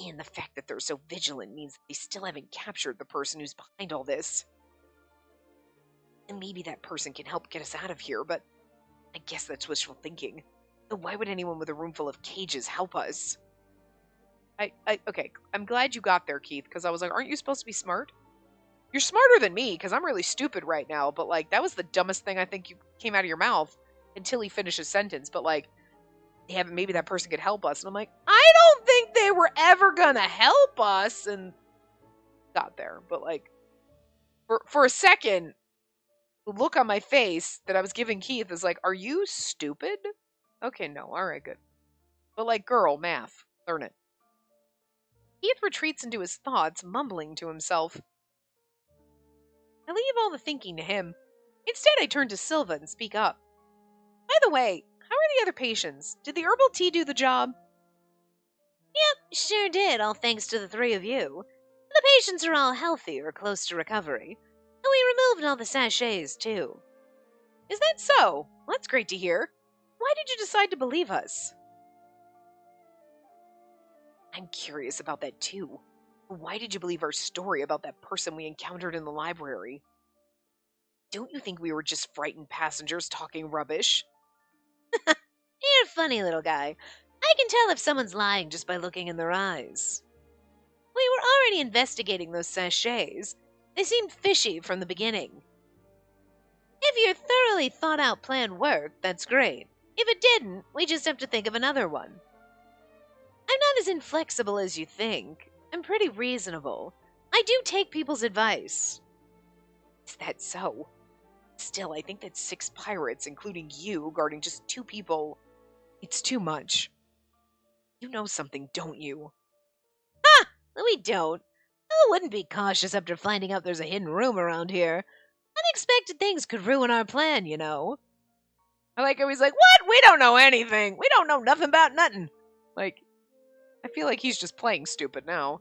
[SPEAKER 1] And the fact that they're so vigilant means they still haven't captured the person who's behind all this. And maybe that person can help get us out of here, but I guess that's wishful thinking. So why would anyone with a room full of cages help us? Okay, I'm glad you got there, Keith, because I was like, aren't you supposed to be smart? You're smarter than me, because I'm really stupid right now, but, like, that was the dumbest thing I think you came out of your mouth until he finished his sentence, but, like, maybe that person could help us. And I'm like, I don't think they were ever gonna help us, and got there. But, like, for a second, the look on my face that I was giving Keith is like, are you stupid? Okay, no, alright, good. But, like, girl, math, learn it. Keith retreats into his thoughts, mumbling to himself. I leave all the thinking to him. Instead, I turn to Silva and speak up. By the way, how are the other patients? Did the herbal tea do the job?
[SPEAKER 2] Yep, sure did, all thanks to the 3 of you. The patients are all healthy or close to recovery. And we removed all the sachets, too.
[SPEAKER 1] Is that so? Well, that's great to hear. Why did you decide to believe us? I'm curious about that, too. Why did you believe our story about that person we encountered in the library? Don't you think we were just frightened passengers talking rubbish?
[SPEAKER 2] You're a funny little guy. I can tell if someone's lying just by looking in their eyes. We were already investigating those sachets. They seemed fishy from the beginning. If your thoroughly thought-out plan worked, that's great. If it didn't, we just have to think of another one. I'm not as inflexible as you think. I'm pretty reasonable. I do take people's advice.
[SPEAKER 1] Is that so? Still, I think that 6 pirates, including you, guarding just 2 people, it's too much. You know something, don't you?
[SPEAKER 2] Ha! We don't. Who wouldn't be cautious after finding out there's a hidden room around here? Unexpected things could ruin our plan, you know.
[SPEAKER 1] I like how he's like, what? We don't know anything. We don't know nothing about nothing. Like, I feel like he's just playing stupid now.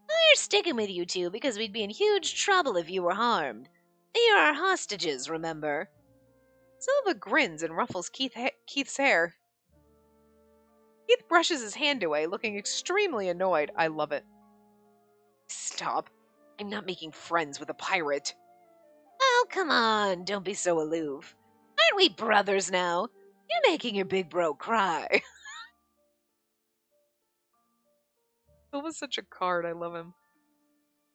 [SPEAKER 2] We're sticking with you two because we'd be in huge trouble if you were harmed. You're our hostages, remember?
[SPEAKER 1] Silva grins and ruffles Keith's hair. Keith brushes his hand away, looking extremely annoyed. I love it. Stop. I'm not making friends with a pirate.
[SPEAKER 2] Oh, come on. Don't be so aloof. Aren't we brothers now? You're making your big bro cry.
[SPEAKER 1] Silva's such a card. I love him.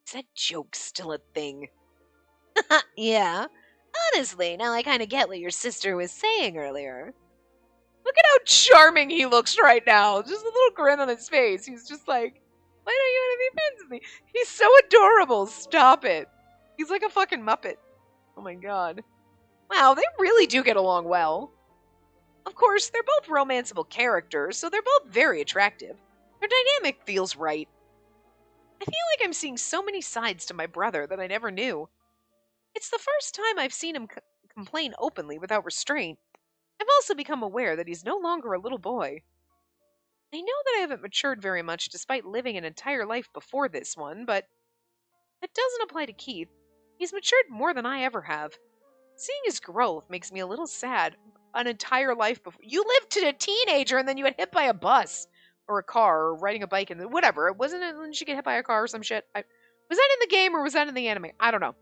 [SPEAKER 1] Is that joke still a thing?
[SPEAKER 2] Yeah. Honestly, now I kind of get what your sister was saying earlier.
[SPEAKER 1] Look at how charming he looks right now. Just a little grin on his face. He's just like, why don't you want to be friends with me? He's so adorable. Stop it. He's like a fucking Muppet. Oh my god. Wow, they really do get along well. Of course, they're both romanceable characters, so they're both very attractive. Their dynamic feels right. I feel like I'm seeing so many sides to my brother that I never knew. It's the first time I've seen him complain openly without restraint. I've also become aware that he's no longer a little boy. I know that I haven't matured very much despite living an entire life before this one, but that doesn't apply to Keith. He's matured more than I ever have. Seeing his growth makes me a little sad. An entire life before. You lived to a teenager and then you got hit by a bus. or a car or riding a bike and whatever. It wasn't it when she get hit by a car or some shit. Was that in the game or was that in the anime? I don't know.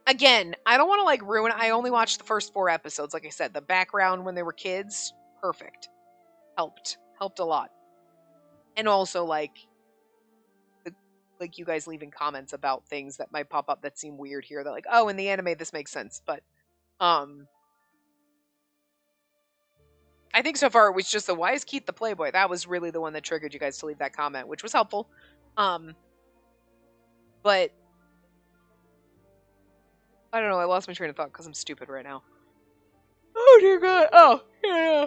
[SPEAKER 1] Again, I don't want to like ruin it. I only watched the first 4 episodes. Like I said, the background when they were kids, perfect. Helped a lot. And also like you guys leaving comments about things that might pop up that seem weird here. They're like, oh, in the anime this makes sense. But I think so far it was just the why is Keith the Playboy? That was really the one that triggered you guys to leave that comment, which was helpful. But I don't know, I lost my train of thought because I'm stupid right now. Oh dear God. Oh, yeah.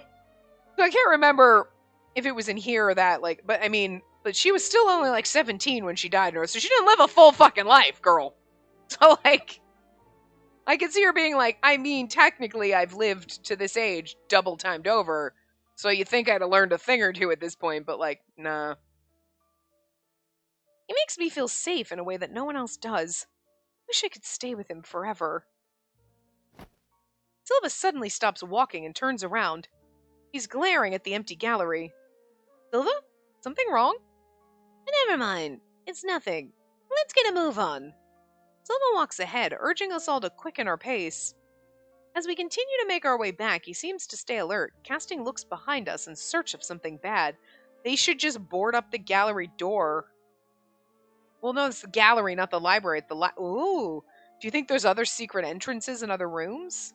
[SPEAKER 1] So I can't remember if it was in here or that, like, but I mean, but she was still only like 17 when she died, so she didn't live a full fucking life, girl. So like, I could see her being like, I mean, technically I've lived to this age double timed over, so you think I'd have learned a thing or two at this point, but like, nah. He makes me feel safe in a way that no one else does. Wish I could stay with him forever. Silva suddenly stops walking and turns around. He's glaring at the empty gallery. Silva? Something wrong? Never mind. It's nothing. Let's get a move on. Silva walks ahead, urging us all to quicken our pace. As we continue to make our way back, he seems to stay alert, casting looks behind us in search of something bad. They should just board up the gallery door. Well, no, it's the gallery, not the library. Ooh. Do you think there's other secret entrances in other rooms?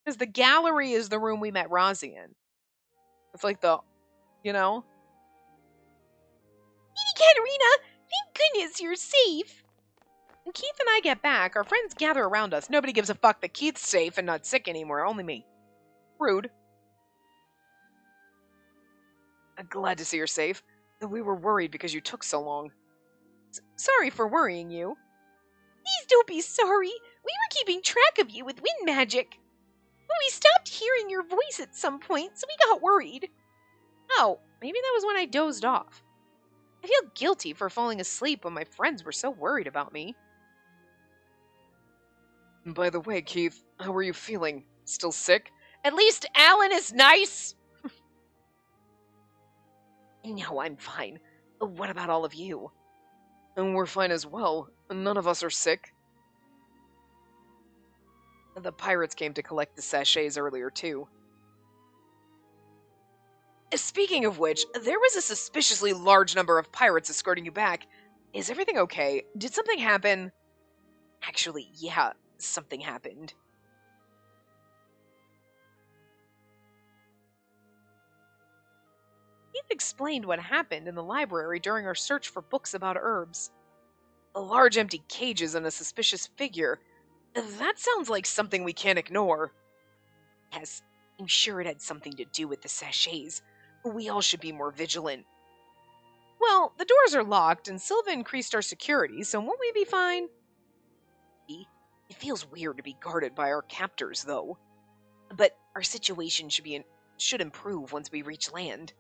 [SPEAKER 1] Because the gallery is the room we met Rozzy in. It's like the, you know? Katerina, thank goodness you're safe. When Keith and I get back, our friends gather around us. Nobody gives a fuck that Keith's safe and not sick anymore, only me. Rude. I'm glad to see you're safe, though we were worried because you took so long. Sorry for worrying you. Please don't be sorry. We were keeping track of you with wind magic. But we stopped hearing your voice at some point, so we got worried. Oh, maybe that was when I dozed off. I feel guilty for falling asleep when my friends were so worried about me. By the way, Keith, how are you feeling? Still sick? At least Alan is nice! No, I'm fine. What about all of you? And we're fine as well. None of us are sick. The pirates came to collect the sachets earlier, too. Speaking of which, there was a suspiciously large number of pirates escorting you back. Is everything okay? Did something happen? Actually, yeah, something happened. Keith explained what happened in the library during our search for books about herbs. Large empty cages and a suspicious figure. That sounds like something we can't ignore. Yes, I'm sure it had something to do with the sachets. We all should be more vigilant. Well, the doors are locked and Silva increased our security, so won't we be fine? It feels weird to be guarded by our captors, though. But our situation should improve once we reach land.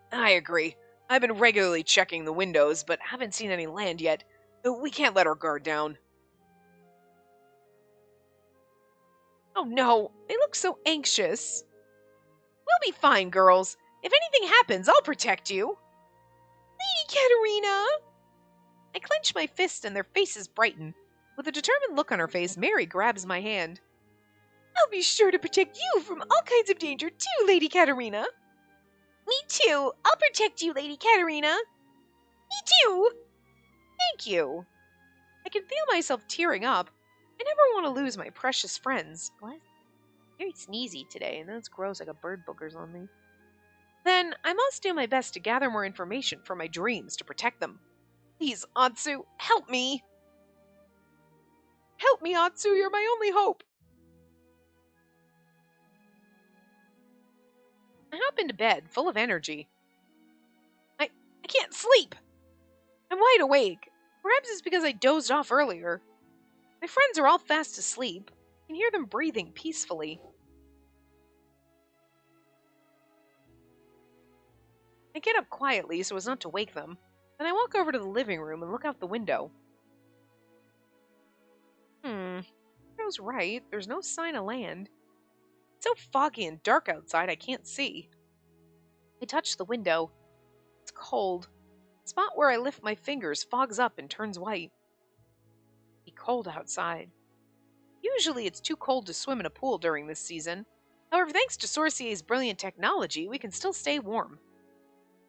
[SPEAKER 1] I agree. I've been regularly checking the windows, but haven't seen any land yet. We can't let our guard down. Oh no, they look so anxious. We'll be fine, girls. If anything happens, I'll protect you. Lady Katerina! I clench my fist and their faces brighten. With a determined look on her face, Mary grabs my hand. I'll be sure to protect you from all kinds of danger too, Lady Katerina. Me too. I'll protect you, Lady Katerina. Me too. Thank you. I can feel myself tearing up. I never want to lose my precious friends. What? Very sneezy today, and that's gross. I got bird boogers on me. Then I must do my best to gather more information from my dreams to protect them. Please, Atsu, help me. Help me, Atsu. You're my only hope. I hop into bed, full of energy. I can't sleep. I'm wide awake. Perhaps it's because I dozed off earlier. My friends are all fast asleep. I can hear them breathing peacefully. I get up quietly so as not to wake them. Then I walk over to the living room and look out the window. I was right. There's no sign of land.
[SPEAKER 2] It's so foggy and dark outside I can't see. I touch the window. It's cold. The spot where I lift my fingers fogs up and turns white. It'd be cold outside. Usually it's too cold to swim in a pool during this season. However, thanks to Sorcier's brilliant technology, we can still stay warm.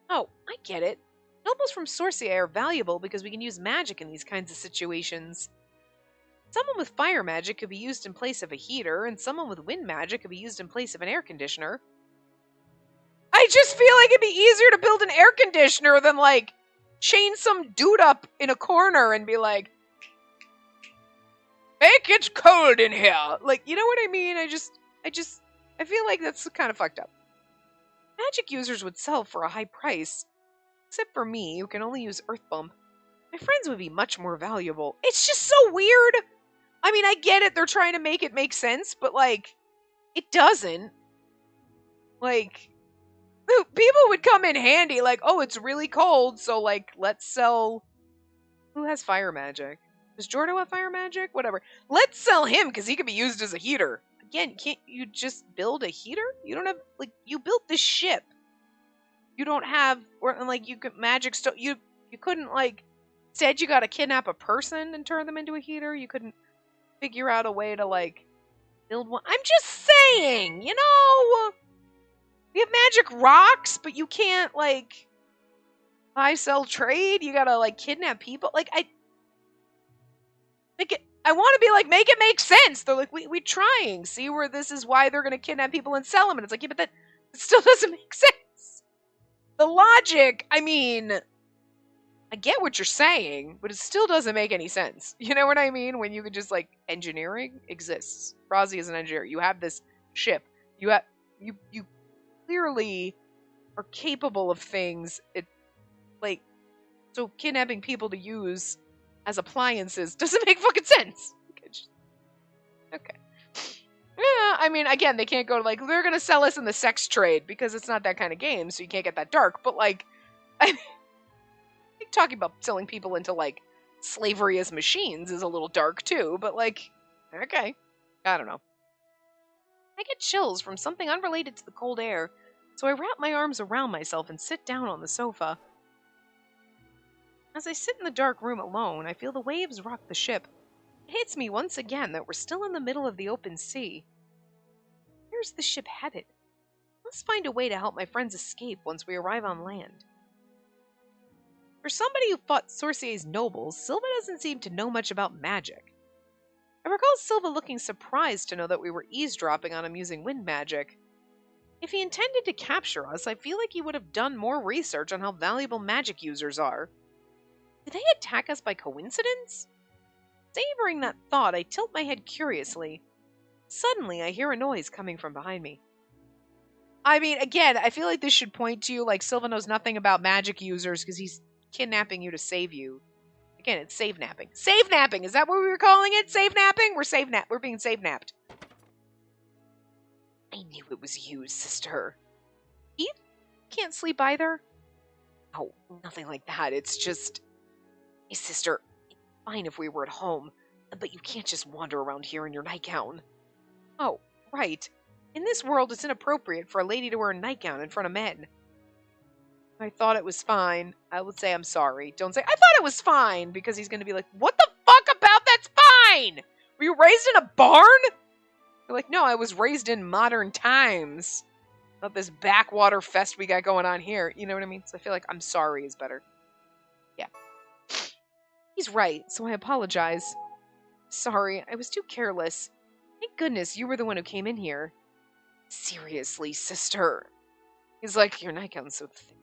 [SPEAKER 2] Oh, I get it. Nobles from Sorcier are valuable because we can use magic in these kinds of situations. Someone with fire magic could be used in place of a heater, and someone with wind magic could be used in place of an air conditioner. I just feel like it'd be easier to build an air conditioner than, like, chain some dude up in a corner and be like, make it cold in here. Like, you know what I mean? I feel like that's kind of fucked up. Magic users would sell for a high price. Except for me, who can only use Earth Bump. My friends would be much more valuable. It's just so weird. I mean, I get it. They're trying to make it make sense, but, like, it doesn't. Like, people would come in handy. Like, oh, it's really cold, so, like, let's sell... Who has fire magic? Does Jordo have fire magic? Whatever. Let's sell him, because he could be used as a heater. Again, can't you just build a heater? You don't have... Like, you built this ship. You don't have... Or, like, you could magic... You couldn't, like... Said you gotta kidnap a person and turn them into a heater? You couldn't figure out a way to, like, build one? I'm just saying, you know? We have magic rocks, but you can't, like, buy, sell, trade. You gotta, like, kidnap people. Like, I want to be like, make it make sense. They're like, we're trying. See where this is why they're gonna kidnap people and sell them. And it's like, yeah, but that still doesn't make sense. The logic, I mean... I get what you're saying, but it still doesn't make any sense. You know what I mean? When you could just, like, engineering exists. Razi is an engineer. You have this ship. You clearly are capable of things. Like, so kidnapping people to use as appliances doesn't make fucking sense. Okay. Yeah, I mean, again, they can't go to, like, they're gonna sell us in the sex trade because it's not that kind of game, so you can't get that dark. But, like, talking about selling people into, like, slavery as machines is a little dark too, but, like, okay. I don't know. I get chills from something unrelated to the cold air, so I wrap my arms around myself and sit down on the sofa. As I sit in the dark room alone, I feel the waves rock the ship. It hits me once again that we're still in the middle of the open sea. Where's the ship headed? Let's find a way to help my friends escape once we arrive on land. For somebody who fought Sorcier's nobles, Silva doesn't seem to know much about magic. I recall Silva looking surprised to know that we were eavesdropping on him using wind magic. If he intended to capture us, I feel like he would have done more research on how valuable magic users are. Did they attack us by coincidence? Savoring that thought, I tilt my head curiously. Suddenly, I hear a noise coming from behind me. I mean, again, I feel like this should point to you, like, Silva knows nothing about magic users because he's kidnapping you to save you. Again, it's save napping. Save napping! Is that what we were calling it? Save napping? We're being save napped. I knew it was you, sister. Eve? Can't sleep either? Oh, nothing like that. It's just... Hey, sister, it's fine if we were at home, but you can't just wander around here in your nightgown. Oh, right. In this world, it's inappropriate for a lady to wear a nightgown in front of men. I thought it was fine. I would say I'm sorry. Don't say, I thought it was fine, because he's going to be like, what the fuck about that's fine? Were you raised in a barn? You're like, no, I was raised in modern times. Not this backwater fest we got going on here. You know what I mean? So I feel like I'm sorry is better. Yeah. He's right, so I apologize. Sorry, I was too careless. Thank goodness you were the one who came in here. Seriously, sister. He's like, your nightgown's so thick.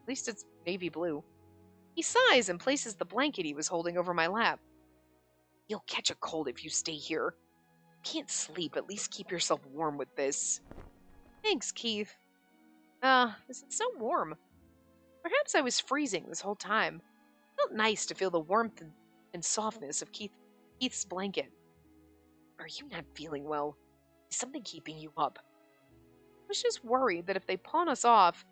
[SPEAKER 2] At least it's navy blue. He sighs and places the blanket he was holding over my lap. You'll catch a cold if you stay here. You can't sleep, at least keep yourself warm with this. Thanks, Keith. Is it so warm? Perhaps I was freezing this whole time. It felt nice to feel the warmth and softness of Keith's blanket. Are you not feeling well? Is something keeping you up? I was just worried that if they pawn us off,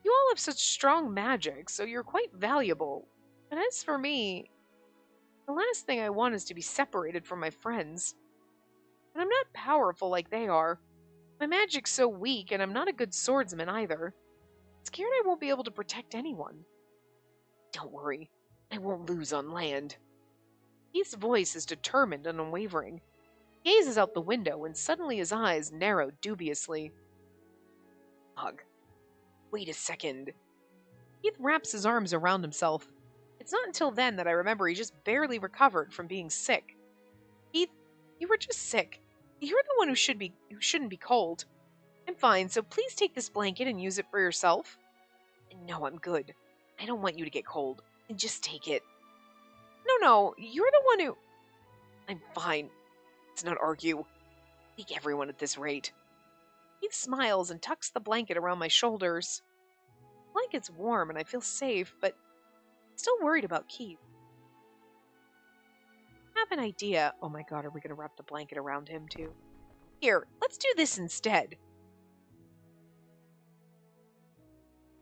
[SPEAKER 2] you all have such strong magic, so you're quite valuable. And as for me, the last thing I want is to be separated from my friends. And I'm not powerful like they are. My magic's so weak, and I'm not a good swordsman either. Scared I won't be able to protect anyone. Don't worry, I won't lose on land. Keith's voice is determined and unwavering. He gazes out the window, and suddenly his eyes narrow dubiously. Ugh. Wait a second. Keith wraps his arms around himself. It's not until then that I remember he just barely recovered from being sick. Keith, you were just sick. You're the one who shouldn't be cold. I'm fine, so please take this blanket and use it for yourself. No, I'm good. I don't want you to get cold. Just take it. No, you're the one who... I'm fine. Let's not argue. Take everyone at this rate. Keith smiles and tucks the blanket around my shoulders. The blanket's warm and I feel safe, but I'm still worried about Keith. I have an idea. Oh my god, are we going to wrap the blanket around him too? Here, let's do this instead.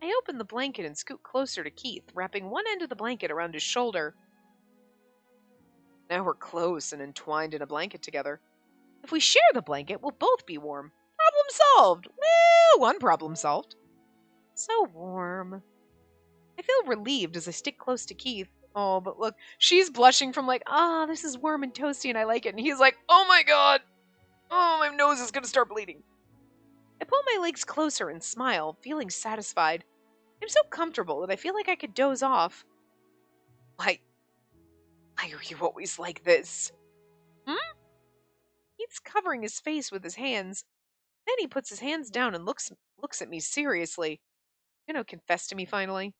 [SPEAKER 2] I open the blanket and scoot closer to Keith, wrapping one end of the blanket around his shoulder. Now we're close and entwined in a blanket together. If we share the blanket, we'll both be warm. Problem solved! Well, one problem solved. So warm. I feel relieved as I stick close to Keith. Oh, but look, she's blushing from like, this is warm and toasty and I like it. And he's like, oh my god! Oh, my nose is gonna start bleeding. I pull my legs closer and smile, feeling satisfied. I'm so comfortable that I feel like I could doze off. Why are you always like this? Keith's covering his face with his hands. Then he puts his hands down and looks at me seriously. Confess to me finally.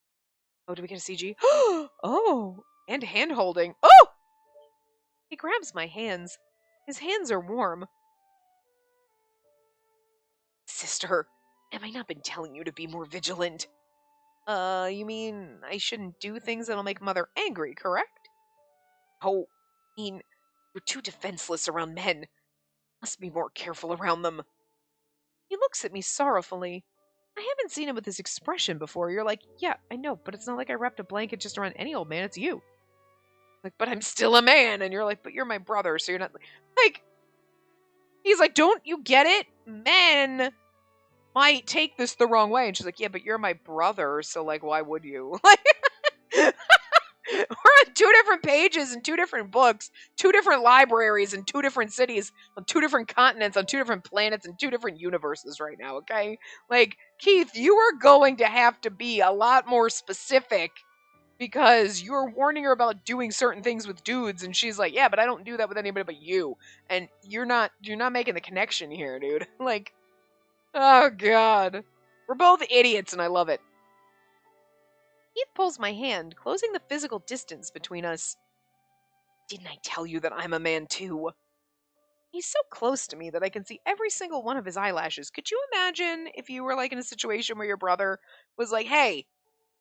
[SPEAKER 2] Oh, do we get a CG? Oh, and hand holding. Oh! He grabs my hands. His hands are warm. Sister, have I not been telling you to be more vigilant? You mean I shouldn't do things that'll make Mother angry, correct? Oh, you're too defenseless around men. Must be more careful around them. He looks at me sorrowfully. I haven't seen him with this expression before. You're like, yeah, I know, but it's not like I wrapped a blanket just around any old man. It's you. Like, but I'm still a man. And you're like, but you're my brother, so you're not... Like, he's like, don't you get it? Men might take this the wrong way. And she's like, yeah, but you're my brother, so, like, why would you? Like, we're on two different pages in two different books, two different libraries in two different cities, on two different continents, on two different planets, in two different universes right now, okay? Like, Keith, you are going to have to be a lot more specific because you're warning her about doing certain things with dudes, and she's like, yeah, but I don't do that with anybody but you. And you're not making the connection here, dude. Like, oh, God. We're both idiots, and I love it. Keith pulls my hand, closing the physical distance between us. Didn't I tell you that I'm a man too? He's so close to me that I can see every single one of his eyelashes. Could you imagine if you were like in a situation where your brother was like, hey,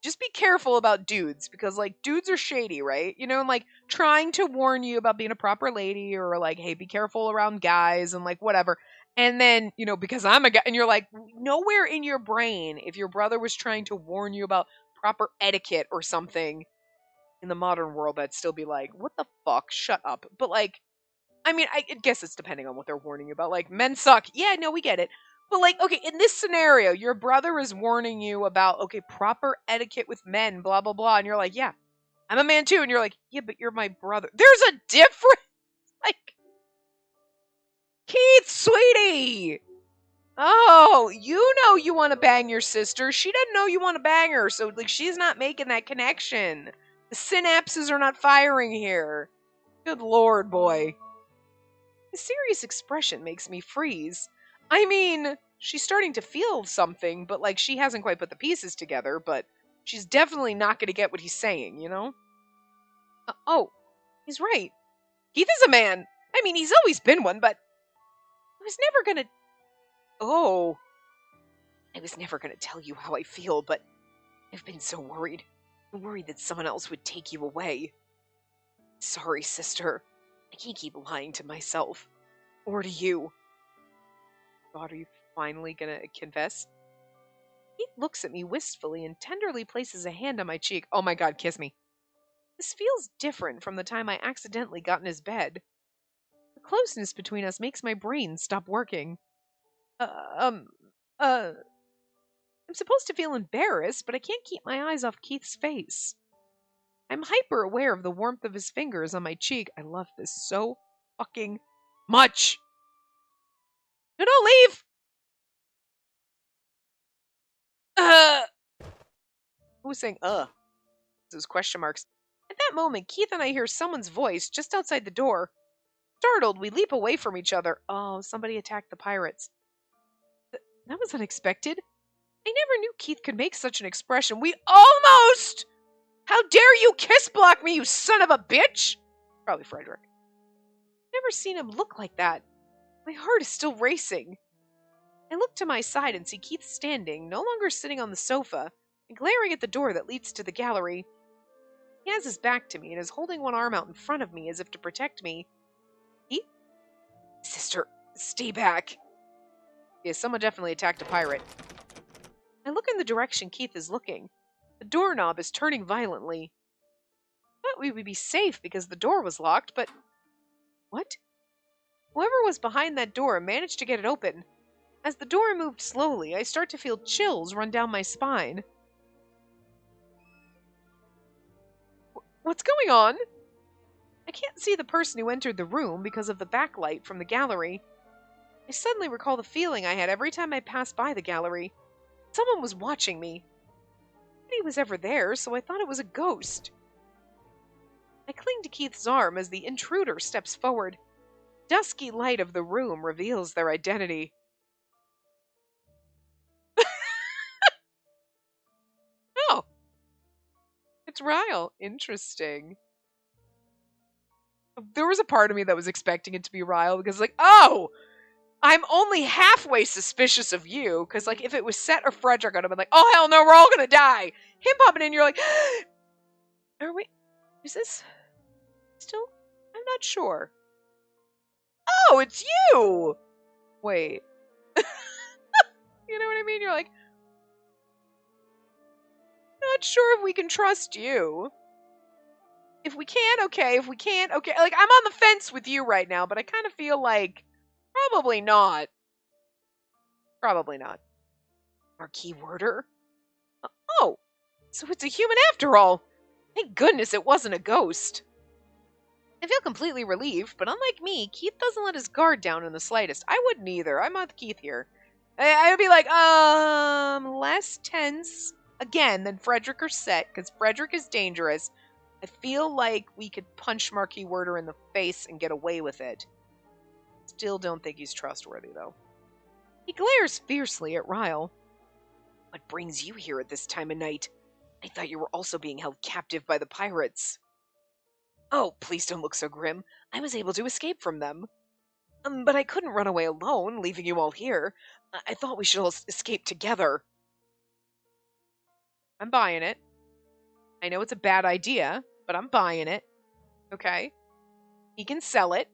[SPEAKER 2] just be careful about dudes because like dudes are shady, right? And like trying to warn you about being a proper lady or like, hey, be careful around guys and like whatever. And then, because I'm a guy and you're like nowhere in your brain, if your brother was trying to warn you about proper etiquette or something in the modern world, that'd still be like, what the fuck? Shut up. But like, I mean, I guess it's depending on what they're warning you about. Like, men suck. Yeah, no, we get it. But like, okay, in this scenario, your brother is warning you about, okay, proper etiquette with men, blah, blah, blah. And you're like, yeah, I'm a man too. And you're like, yeah, but you're my brother. There's a difference. Like, Keith, sweetie. Oh, you know you want to bang your sister. She doesn't know you want to bang her. So, like, she's not making that connection. The synapses are not firing here. Good lord, boy. His serious expression makes me freeze. I mean, she's starting to feel something, but like she hasn't quite put the pieces together, but she's definitely not going to get what he's saying, Oh, he's right. Keith is a man. I mean, he's always been one, but I was never going to... Oh, I was never going to tell you how I feel, but I've been so worried. I'm worried that someone else would take you away. Sorry, sister. I can't keep lying to myself. Or to you. God, are you finally gonna confess? He looks at me wistfully and tenderly places a hand on my cheek. Oh my god, kiss me. This feels different from the time I accidentally got in his bed. The closeness between us makes my brain stop working.
[SPEAKER 1] um, uh, I'm supposed to feel embarrassed, but I can't keep my eyes off Keith's face. I'm hyper aware of the warmth of his fingers on my cheek. I love this so fucking much. No, don't leave! Uh, who's saying, Those question marks. At that moment, Keith and I hear someone's voice just outside the door. Startled, we leap away from each other. Oh, somebody attacked the pirates. That was unexpected. I never knew Keith could make such an expression. We almost! How dare you kiss block me, you son of a bitch! Probably Frederick. Never seen him look like that. My heart is still racing. I look to my side and see Keith standing, no longer sitting on the sofa, and glaring at the door that leads to the gallery. He has his back to me and is holding one arm out in front of me as if to protect me. Keith? Sister, stay back. Yeah, someone definitely attacked a pirate. I look in the direction Keith is looking. The doorknob is turning violently. I thought we would be safe because the door was locked, but... What? Whoever was behind that door managed to get it open. As the door moved slowly, I start to feel chills run down my spine. What's going on? I can't see the person who entered the room because of the backlight from the gallery. I suddenly recall the feeling I had every time I passed by the gallery. Someone was watching me. Nobody was ever there, so I thought it was a ghost. I cling to Keith's arm as the intruder steps forward. Dusky light of the room reveals their identity. Oh, it's Ryle. Interesting. There was a part of me that was expecting it to be Ryle because, like, oh, I'm only halfway suspicious of you because, like, if it was Set or Frederick, I'd have been like, oh, hell no, we're all gonna die. Him popping in, you're like, are we? Is this still? I'm not sure. Oh, it's you! Wait. You know what I mean? You're like, not sure if we can trust you. If we can, okay. If we can't, okay. Like, I'm on the fence with you right now, but I kind of feel like probably not. Probably not. Our keyworder? Oh, so it's a human after all. Thank goodness it wasn't a ghost. I feel completely relieved, but unlike me, Keith doesn't let his guard down in the slightest. I wouldn't either. I'm with Keith here. I would be like, less tense again than Frederick or Set, because Frederick is dangerous. I feel like we could punch Marquis Werder in the face and get away with it. Still don't think he's trustworthy, though. He glares fiercely at Ryle. What brings you here at this time of night? I thought you were also being held captive by the pirates. Oh, please don't look so grim. I was able to escape from them. But I couldn't run away alone, leaving you all here. I thought we should all escape together. I'm buying it. I know it's a bad idea, but I'm buying it. Okay? He can sell it.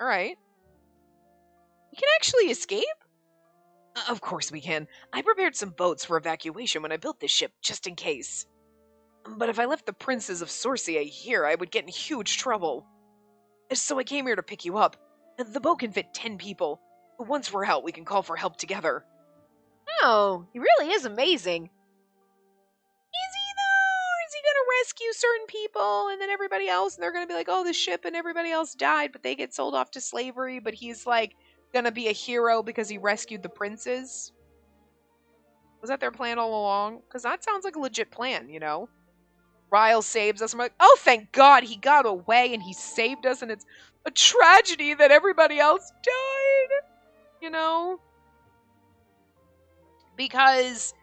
[SPEAKER 1] Alright. We can actually escape? Of course we can. I prepared some boats for evacuation when I built this ship, just in case. But if I left the princes of Sorcia here, I would get in huge trouble. So I came here to pick you up. The boat can fit 10 people. Once we're out, we can call for help together. Oh, he really is amazing. Is he though? Or is he gonna rescue certain people and then everybody else, and they're gonna be like, oh, the ship and everybody else died, but they get sold off to slavery, but he's like gonna be a hero because he rescued the princes? Was that their plan all along? Because that sounds like a legit plan, you know? Ryle saves us. And we're like, oh, thank God he got away and he saved us, and it's a tragedy that everybody else died, you know? Because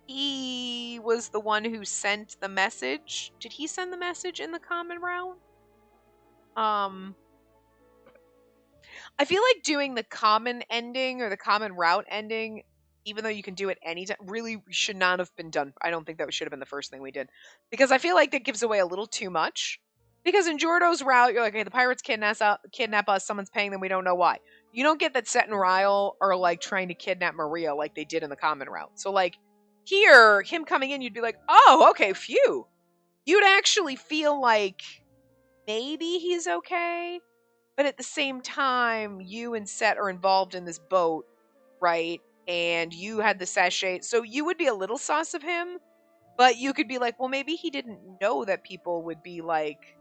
[SPEAKER 1] he was the one who sent the message. Did he send the message in the common route? I feel like doing the common ending or the common route ending, even though you can do it anytime, really should not have been done. I don't think that should have been the first thing we did. Because I feel like that gives away a little too much. Because in Jordo's route, you're like, hey, the pirates kidnap us, someone's paying them, we don't know why. You don't get that Set and Ryle are like trying to kidnap Maria like they did in the common route. So like here, him coming in, you'd be like, oh, okay, phew. You'd actually feel like maybe he's okay. But at the same time, you and Set are involved in this boat. right? And you had the sachet. So you would be a little sus of him, but you could be like, well, maybe he didn't know that people would be like,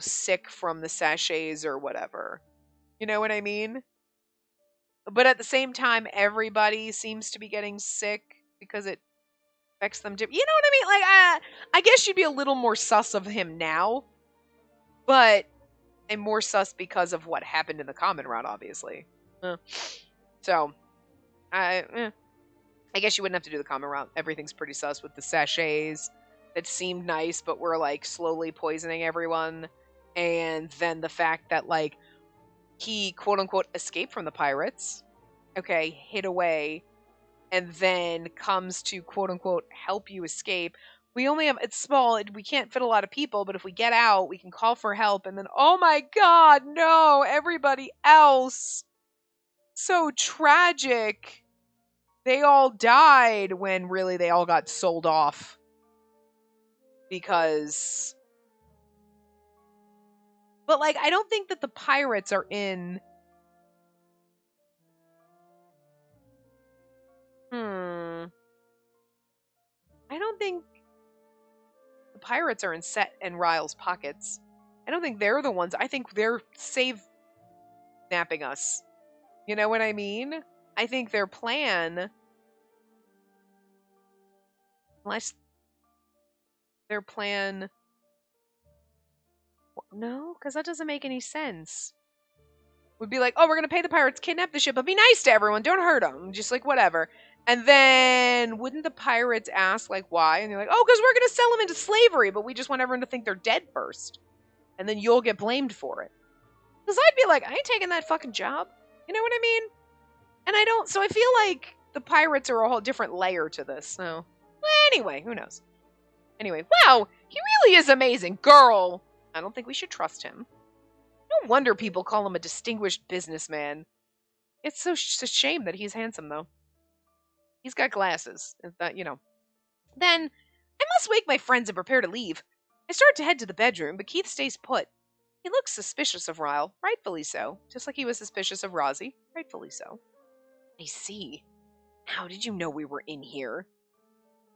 [SPEAKER 1] sick from the sachets or whatever. You know what I mean? But at the same time, everybody seems to be getting sick because it affects them different. You know what I mean? Like, I guess you'd be a little more sus of him now, but I'm more sus because of what happened in the common route, obviously. So, I guess you wouldn't have to do the common route. Everything's pretty sus with the sachets that seemed nice, but were like slowly poisoning everyone. And then the fact that like he quote unquote escaped from the pirates, okay, hid away, and then comes to quote unquote help you escape. We only have, it's small, we can't fit a lot of people, but if we get out, we can call for help. And then, oh my God, no, everybody else. So tragic. They all died when really they all got sold off. Because. But like, I don't think that the pirates are in. I don't think the pirates are in Set and Ryle's pockets. I don't think they're the ones. I think they're save napping us. You know what I mean? I think their plan, unless their plan, no, because that doesn't make any sense. Would be like, oh, we're gonna pay the pirates, kidnap the ship, but be nice to everyone, don't hurt them, just like whatever. And then wouldn't the pirates ask like why? And they're like, oh, because we're gonna sell them into slavery, but we just want everyone to think they're dead first, and then you'll get blamed for it. Because I'd be like, I ain't taking that fucking job. You know what I mean? And I don't, so I feel like the pirates are a whole different layer to this. So, well, anyway, who knows? Anyway, wow, he really is amazing. Girl, I don't think we should trust him. No wonder people call him a distinguished businessman. It's a shame that he's handsome, though. He's got glasses. That, Then, I must wake my friends and prepare to leave. I start to head to the bedroom, but Keith stays put. He looks suspicious of Ryle, rightfully so. Just like he was suspicious of Rosie, rightfully so. I see. How did you know we were in here?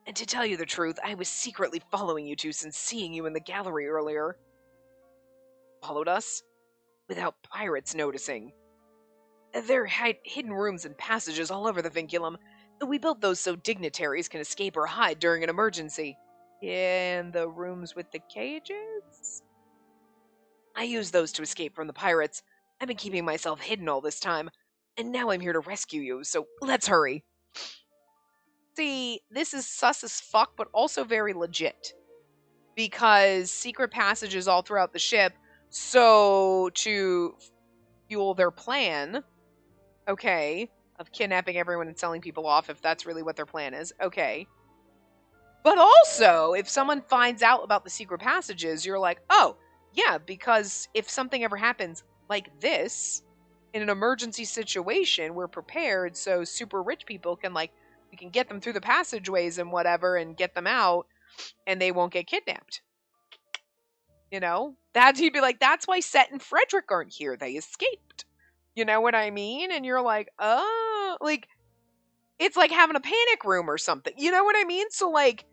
[SPEAKER 1] And to tell you the truth, I was secretly following you two since seeing you in the gallery earlier. Followed us? Without pirates noticing. There are hidden rooms and passages all over the vinculum. We built those so dignitaries can escape or hide during an emergency. And the rooms with the cages? I used those to escape from the pirates. I've been keeping myself hidden all this time, and now I'm here to rescue you, so let's hurry. See, this is sus as fuck, but also very legit. Because secret passages all throughout the ship, so to fuel their plan, okay, of kidnapping everyone and selling people off, if that's really what their plan is, okay. But also, if someone finds out about the secret passages, you're like, oh, yeah, because if something ever happens like this, in an emergency situation, we're prepared, so super rich people can, like, we can get them through the passageways and whatever and get them out, and they won't get kidnapped. You know? He'd be like, that's why Set and Frederick aren't here. They escaped. You know what I mean? And you're like, oh, like, it's like having a panic room or something. You know what I mean? So, like,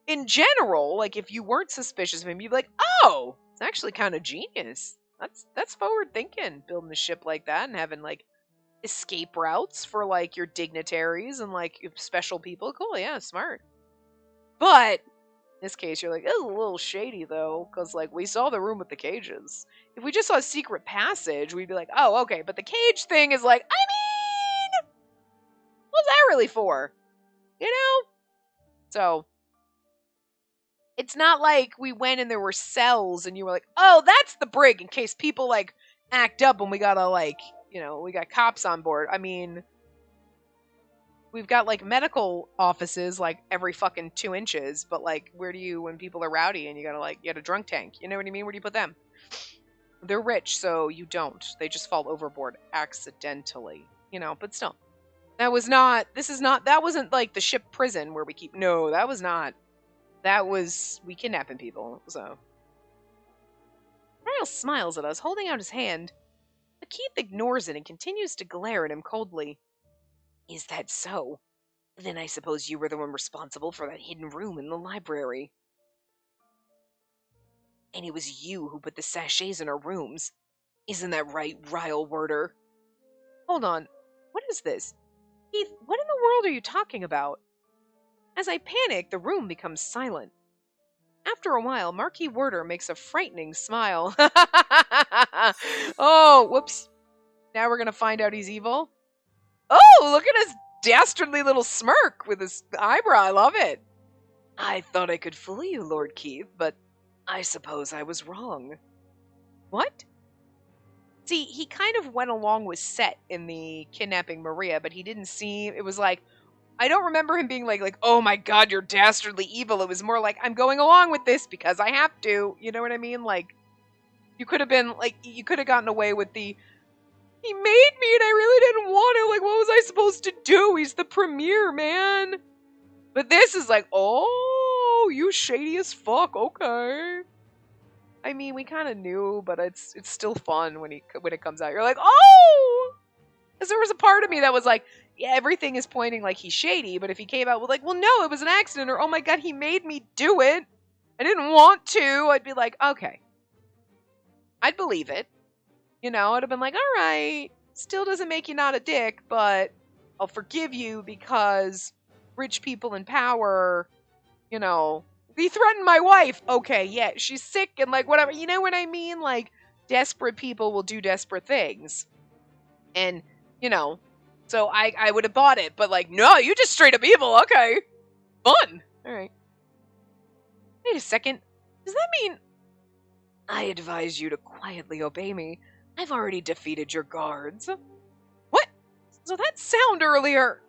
[SPEAKER 1] in general, like, if you weren't suspicious of him, you'd be like, oh, it's actually kind of genius. That's forward thinking, building a ship like that and having, like, escape routes for, like, your dignitaries and, like, special people. Cool, yeah, smart. But in this case, you're like, it's a little shady, though, because, like, we saw the room with the cages. If we just saw a secret passage, we'd be like, oh, okay, but the cage thing is like, I mean, what's that really for? You know? So, it's not like we went and there were cells and you were like, oh, that's the brig in case people, like, act up and we gotta, like, we got cops on board. I mean, we've got, like, medical offices, like, every fucking 2 inches, but, like, where do you, when people are rowdy and you gotta, like, you got a drunk tank, you know what I mean? Where do you put them? They're rich, so you don't. They just fall overboard accidentally, but still. That wasn't, like, the ship prison where we keep, no, that was not. That was, we kidnapping people, so. Ryle smiles at us, holding out his hand. A
[SPEAKER 2] Keith ignores it and continues to glare at him coldly. Is that so? Then I suppose you were the one responsible for that hidden room in the library. And it was you who put the sachets in our rooms. Isn't that right, Ryle Werder? Hold on. What is this? Keith, what in the world are you talking about? As I panic, the room becomes silent. After a while, Marquis Werder makes a frightening smile. Oh, whoops. Now we're going to find out he's evil. Oh, look at his dastardly little smirk with his eyebrow. I love it. I thought I could fool you, Lord Keith, but I suppose I was wrong. What? See, he kind of went along with Set in the kidnapping Maria, but he didn't seem, it was like, I don't remember him being like, oh my god, you're dastardly evil. It was more like, I'm going along with this because I have to. You know what I mean? Like, you could have been, like, you could have gotten away with the, he made me and I really didn't want to. Like, what was I supposed to do? He's the premier, man. But this is like, oh, you shady as fuck. Okay. I mean, we kind of knew, but it's still fun when it comes out. You're like, oh! Because there was a part of me that was like, yeah, everything is pointing like he's shady, but if he came out with like, well, no, it was an accident, or oh my god, he made me do it. I didn't want to. I'd be like, okay. I'd believe it. You know, I'd have been like, all right, still doesn't make you not a dick, but I'll forgive you because rich people in power, you know, he threatened my wife. Okay, yeah, she's sick and like whatever. You know what I mean? Like, desperate people will do desperate things. And, you know, so I would have bought it, but like, no, you just straight up evil. Okay. Fun. All right. Wait a second. Does that mean I advise you to quietly obey me? I've already defeated your guards. What? So that sound earlier.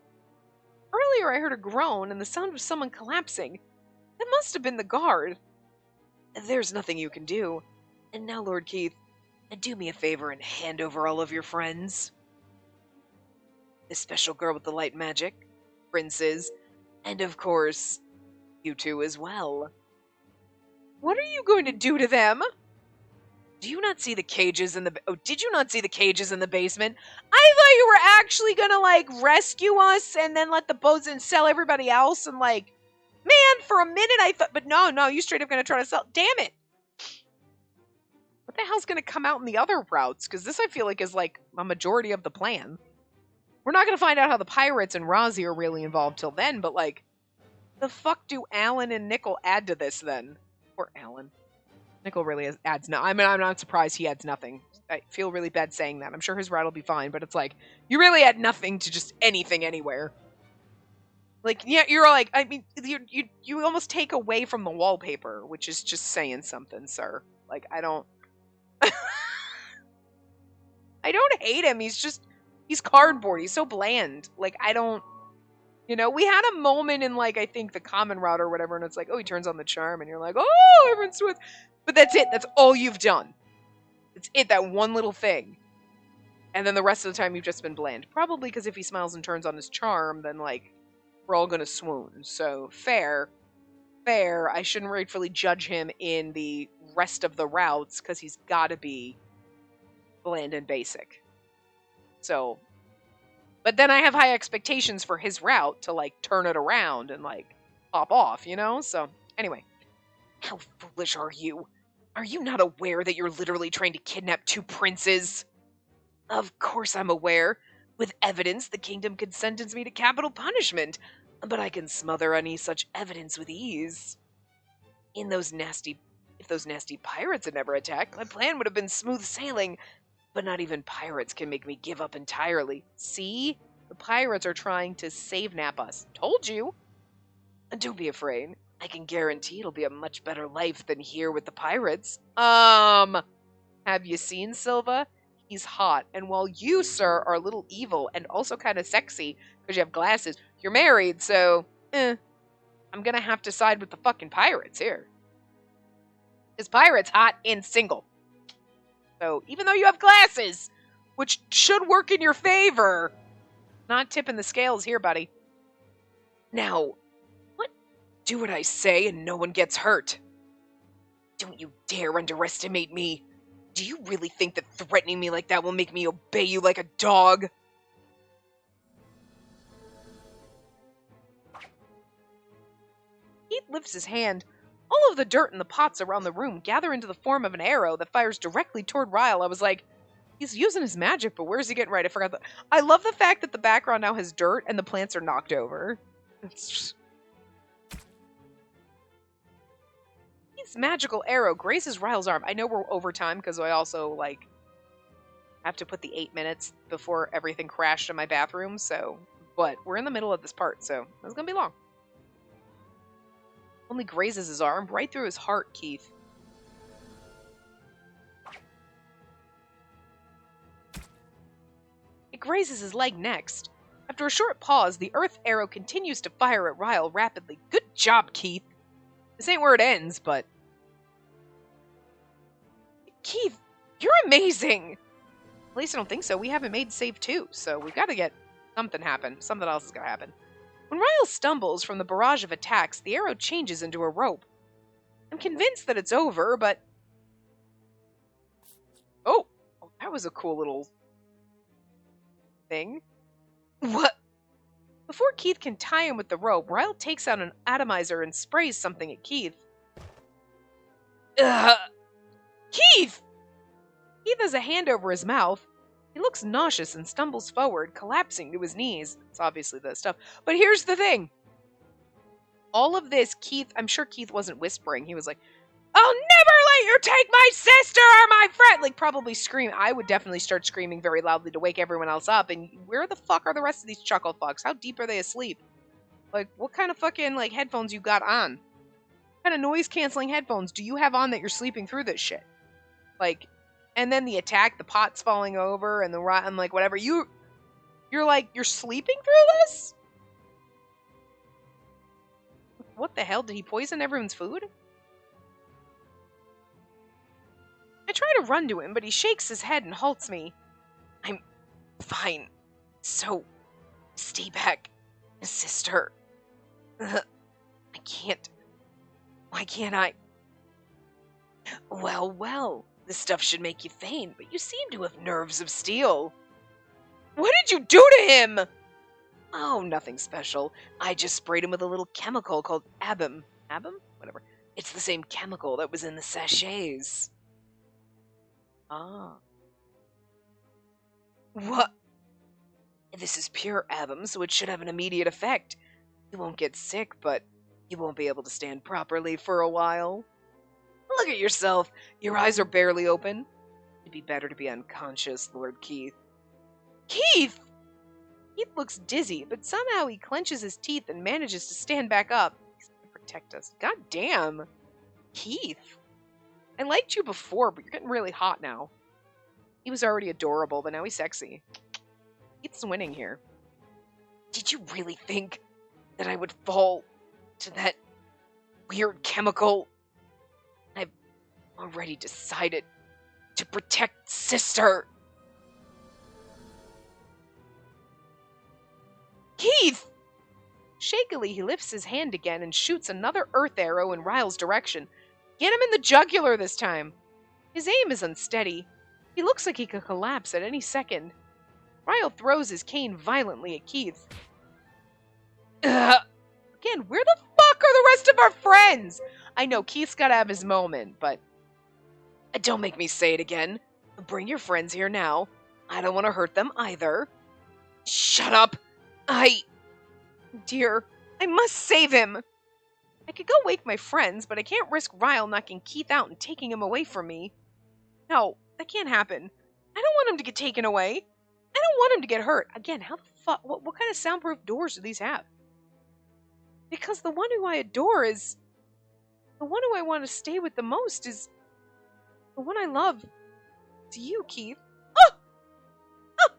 [SPEAKER 2] Earlier I heard a groan and the sound of someone collapsing. That must have been the guard. There's nothing you can do. And now, Lord Keith, do me a favor and hand over all of your friends. The special girl with the light magic, princes, and of course, you two as well. What are you going to do to them? Do you not see the cages in the... Oh, did you not see the cages in the basement? I thought you were actually gonna, like, rescue us and then let the boats and sell everybody else and, like... Man, for a minute I thought... But no, you straight up gonna try to sell... Damn it! What the hell's gonna come out in the other routes? Because this, I feel like, is, like, a majority of the plan. We're not gonna find out how the pirates and Rozzy are really involved till then, but, like... The fuck do Alan and Nickel add to this, then? Poor Alan. Nickel really adds no. I mean, I'm not surprised he adds nothing. I feel really bad saying that. I'm sure his route will be fine, but it's like, you really add nothing to just anything anywhere. Like, yeah, you're like, I mean, you almost take away from the wallpaper, which is just saying something, sir. Like, I don't hate him. He's cardboard. He's so bland. Like, I don't, you know, we had a moment in, like, I think the common route or whatever, and it's like, oh, he turns on the charm, and you're like, oh, everyone's with. But that's it. That's all you've done. It's it, that one little thing. And then the rest of the time you've just been bland. Probably because if he smiles and turns on his charm, then, like, we're all gonna swoon. So, fair. I shouldn't rightfully judge him in the rest of the routes, because he's gotta be bland and basic. So, but then I have high expectations for his route to, like, turn it around and, like, pop off, you know? So, anyway. How foolish are you? Are you not aware that you're literally trying to kidnap two princes? Of course I'm aware. With evidence, the kingdom could sentence me to capital punishment, but I can smother any such evidence with ease. If those nasty pirates had never attacked, my plan would have been smooth sailing, but not even pirates can make me give up entirely. See? The pirates are trying to save-nap us. Told you! Don't be afraid. I can guarantee it'll be a much better life than here with the pirates. Have you seen Silva? He's hot. And while you, sir, are a little evil and also kind of sexy because you have glasses, you're married, so, I'm gonna have to side with the fucking pirates here. Because pirates hot and single. So, even though you have glasses, which should work in your favor, not tipping the scales here, buddy. Now, do what I say and no one gets hurt. Don't you dare underestimate me. Do you really think that threatening me like that will make me obey you like a dog? Keith lifts his hand. All of the dirt and the pots around the room gather into the form of an arrow that fires directly toward Ryle. I was like, he's using his magic, but where's he getting right? I forgot that. I love the fact that the background now has dirt and the plants are knocked over. It's Keith's magical arrow grazes Ryle's arm. I know we're over time because I also, have to put the 8 minutes before everything crashed in my bathroom, so... But we're in the middle of this part, so it's gonna be long. Only grazes his arm, right through his heart, Keith. It grazes his leg next. After a short pause, the earth arrow continues to fire at Ryle rapidly. Good job, Keith. This ain't where it ends, but... Keith, you're amazing! At least I don't think so. We haven't made save 2, so we've got to get something happen. Something else is going to happen. When Ryle stumbles from the barrage of attacks, the arrow changes into a rope. I'm convinced that it's over, but... Oh, that was a cool little... thing. What? Before Keith can tie him with the rope, Ryle takes out an atomizer and sprays something at Keith. Keith! Keith has a hand over his mouth. He looks nauseous and stumbles forward, collapsing to his knees. It's obviously the stuff. But here's the thing. All of this, Keith, I'm sure Keith wasn't whispering. He was like, I'll never let you take my sister or my friend! Like, probably scream. I would definitely start screaming very loudly to wake everyone else up. And where the fuck are the rest of these chuckle fucks? How deep are they asleep? Like, what kind of fucking, headphones you got on? What kind of noise-canceling headphones do you have on that you're sleeping through this shit? And then the attack, the pot's falling over, and the rotten, whatever. You're sleeping through this? What the hell? Did he poison everyone's food? I try to run to him, but he shakes his head and halts me. I'm fine. So, stay back, sister. I can't. Why can't I? Well. This stuff should make you faint, but you seem to have nerves of steel. What did you do to him? Oh, nothing special. I just sprayed him with a little chemical called Abum. Abum? Whatever. It's the same chemical that was in the sachets. Ah. What? This is pure Abum, so it should have an immediate effect. You won't get sick, but you won't be able to stand properly for a while. Look at yourself. Your eyes are barely open. It'd be better to be unconscious, Lord Keith. Keith! Keith looks dizzy, but somehow he clenches his teeth and manages to stand back up. He's going to protect us. God damn. Keith. I liked you before, but you're getting really hot now. He was already adorable, but now he's sexy. Keith's winning here. Did you really think that I would fall to that weird chemical? I've already decided to protect sister. Keith! Shakily, he lifts his hand again and shoots another earth arrow in Ryle's direction. Get him in the jugular this time. His aim is unsteady. He looks like he could collapse at any second. Ryle throws his cane violently at Keith. Again, where the fuck are the rest of our friends? I know Keith's gotta have his moment, but... Don't make me say it again. Bring your friends here now. I don't want to hurt them either. Shut up! Dear, I must save him! I could go wake my friends, but I can't risk Ryle knocking Keith out and taking him away from me. No, that can't happen. I don't want him to get taken away. I don't want him to get hurt. Again, how the fuck... What kind of soundproof doors do these have? Because the one who I adore is... The one who I want to stay with the most is... The one I love. It's you, Keith. Oh! Oh!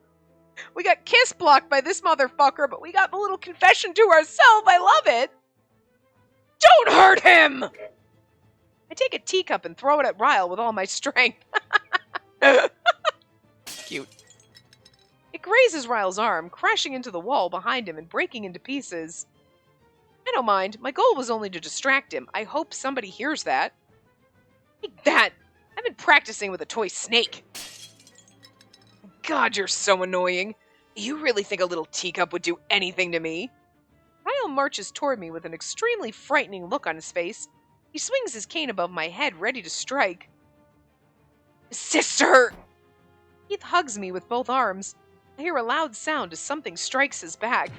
[SPEAKER 2] We got kiss blocked by this motherfucker, but we got a little confession to ourselves. I love it. Don't hurt him! I take a teacup and throw it at Ryle with all my strength. Cute. It grazes Ryle's arm, crashing into the wall behind him and breaking into pieces. I don't mind. My goal was only to distract him. I hope somebody hears that. Take that! I've been practicing with a toy snake. God, you're so annoying. You really think a little teacup would do anything to me? Ryle marches toward me with an extremely frightening look on his face. He swings his cane above my head, ready to strike. Sister! Keith hugs me with both arms. I hear a loud sound as something strikes his back.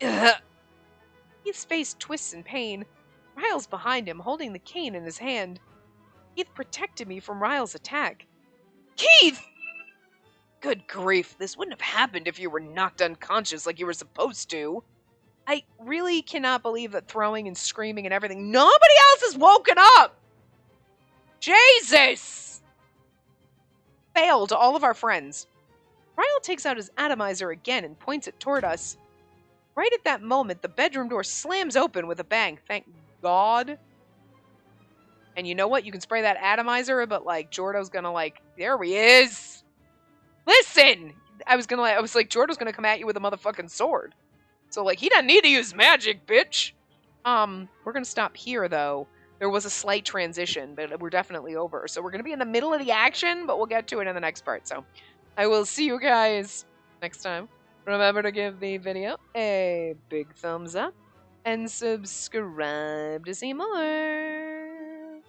[SPEAKER 2] Ugh. Keith's face twists in pain. Ryle's behind him, holding the cane in his hand. Keith protected me from Ryle's attack. Keith! Good grief, this wouldn't have happened if you were knocked unconscious like you were supposed to. I really cannot believe that throwing and screaming and everything, nobody else has woken up! Jesus! Fail to all of our friends. Ryle takes out his atomizer again and points it toward us. Right at that moment, the bedroom door slams open with a bang. Thank God. And you know what? You can spray that atomizer, but like Jordo's gonna there he is. Listen! I was like, Jordo's gonna come at you with a motherfucking sword. So he doesn't need to use magic, bitch. We're gonna stop here though. There was a slight transition, but we're definitely over. So we're gonna be in the middle of the action, but we'll get to it in the next part. So I will see you guys next time. Remember to give the video a big thumbs up and subscribe to see more.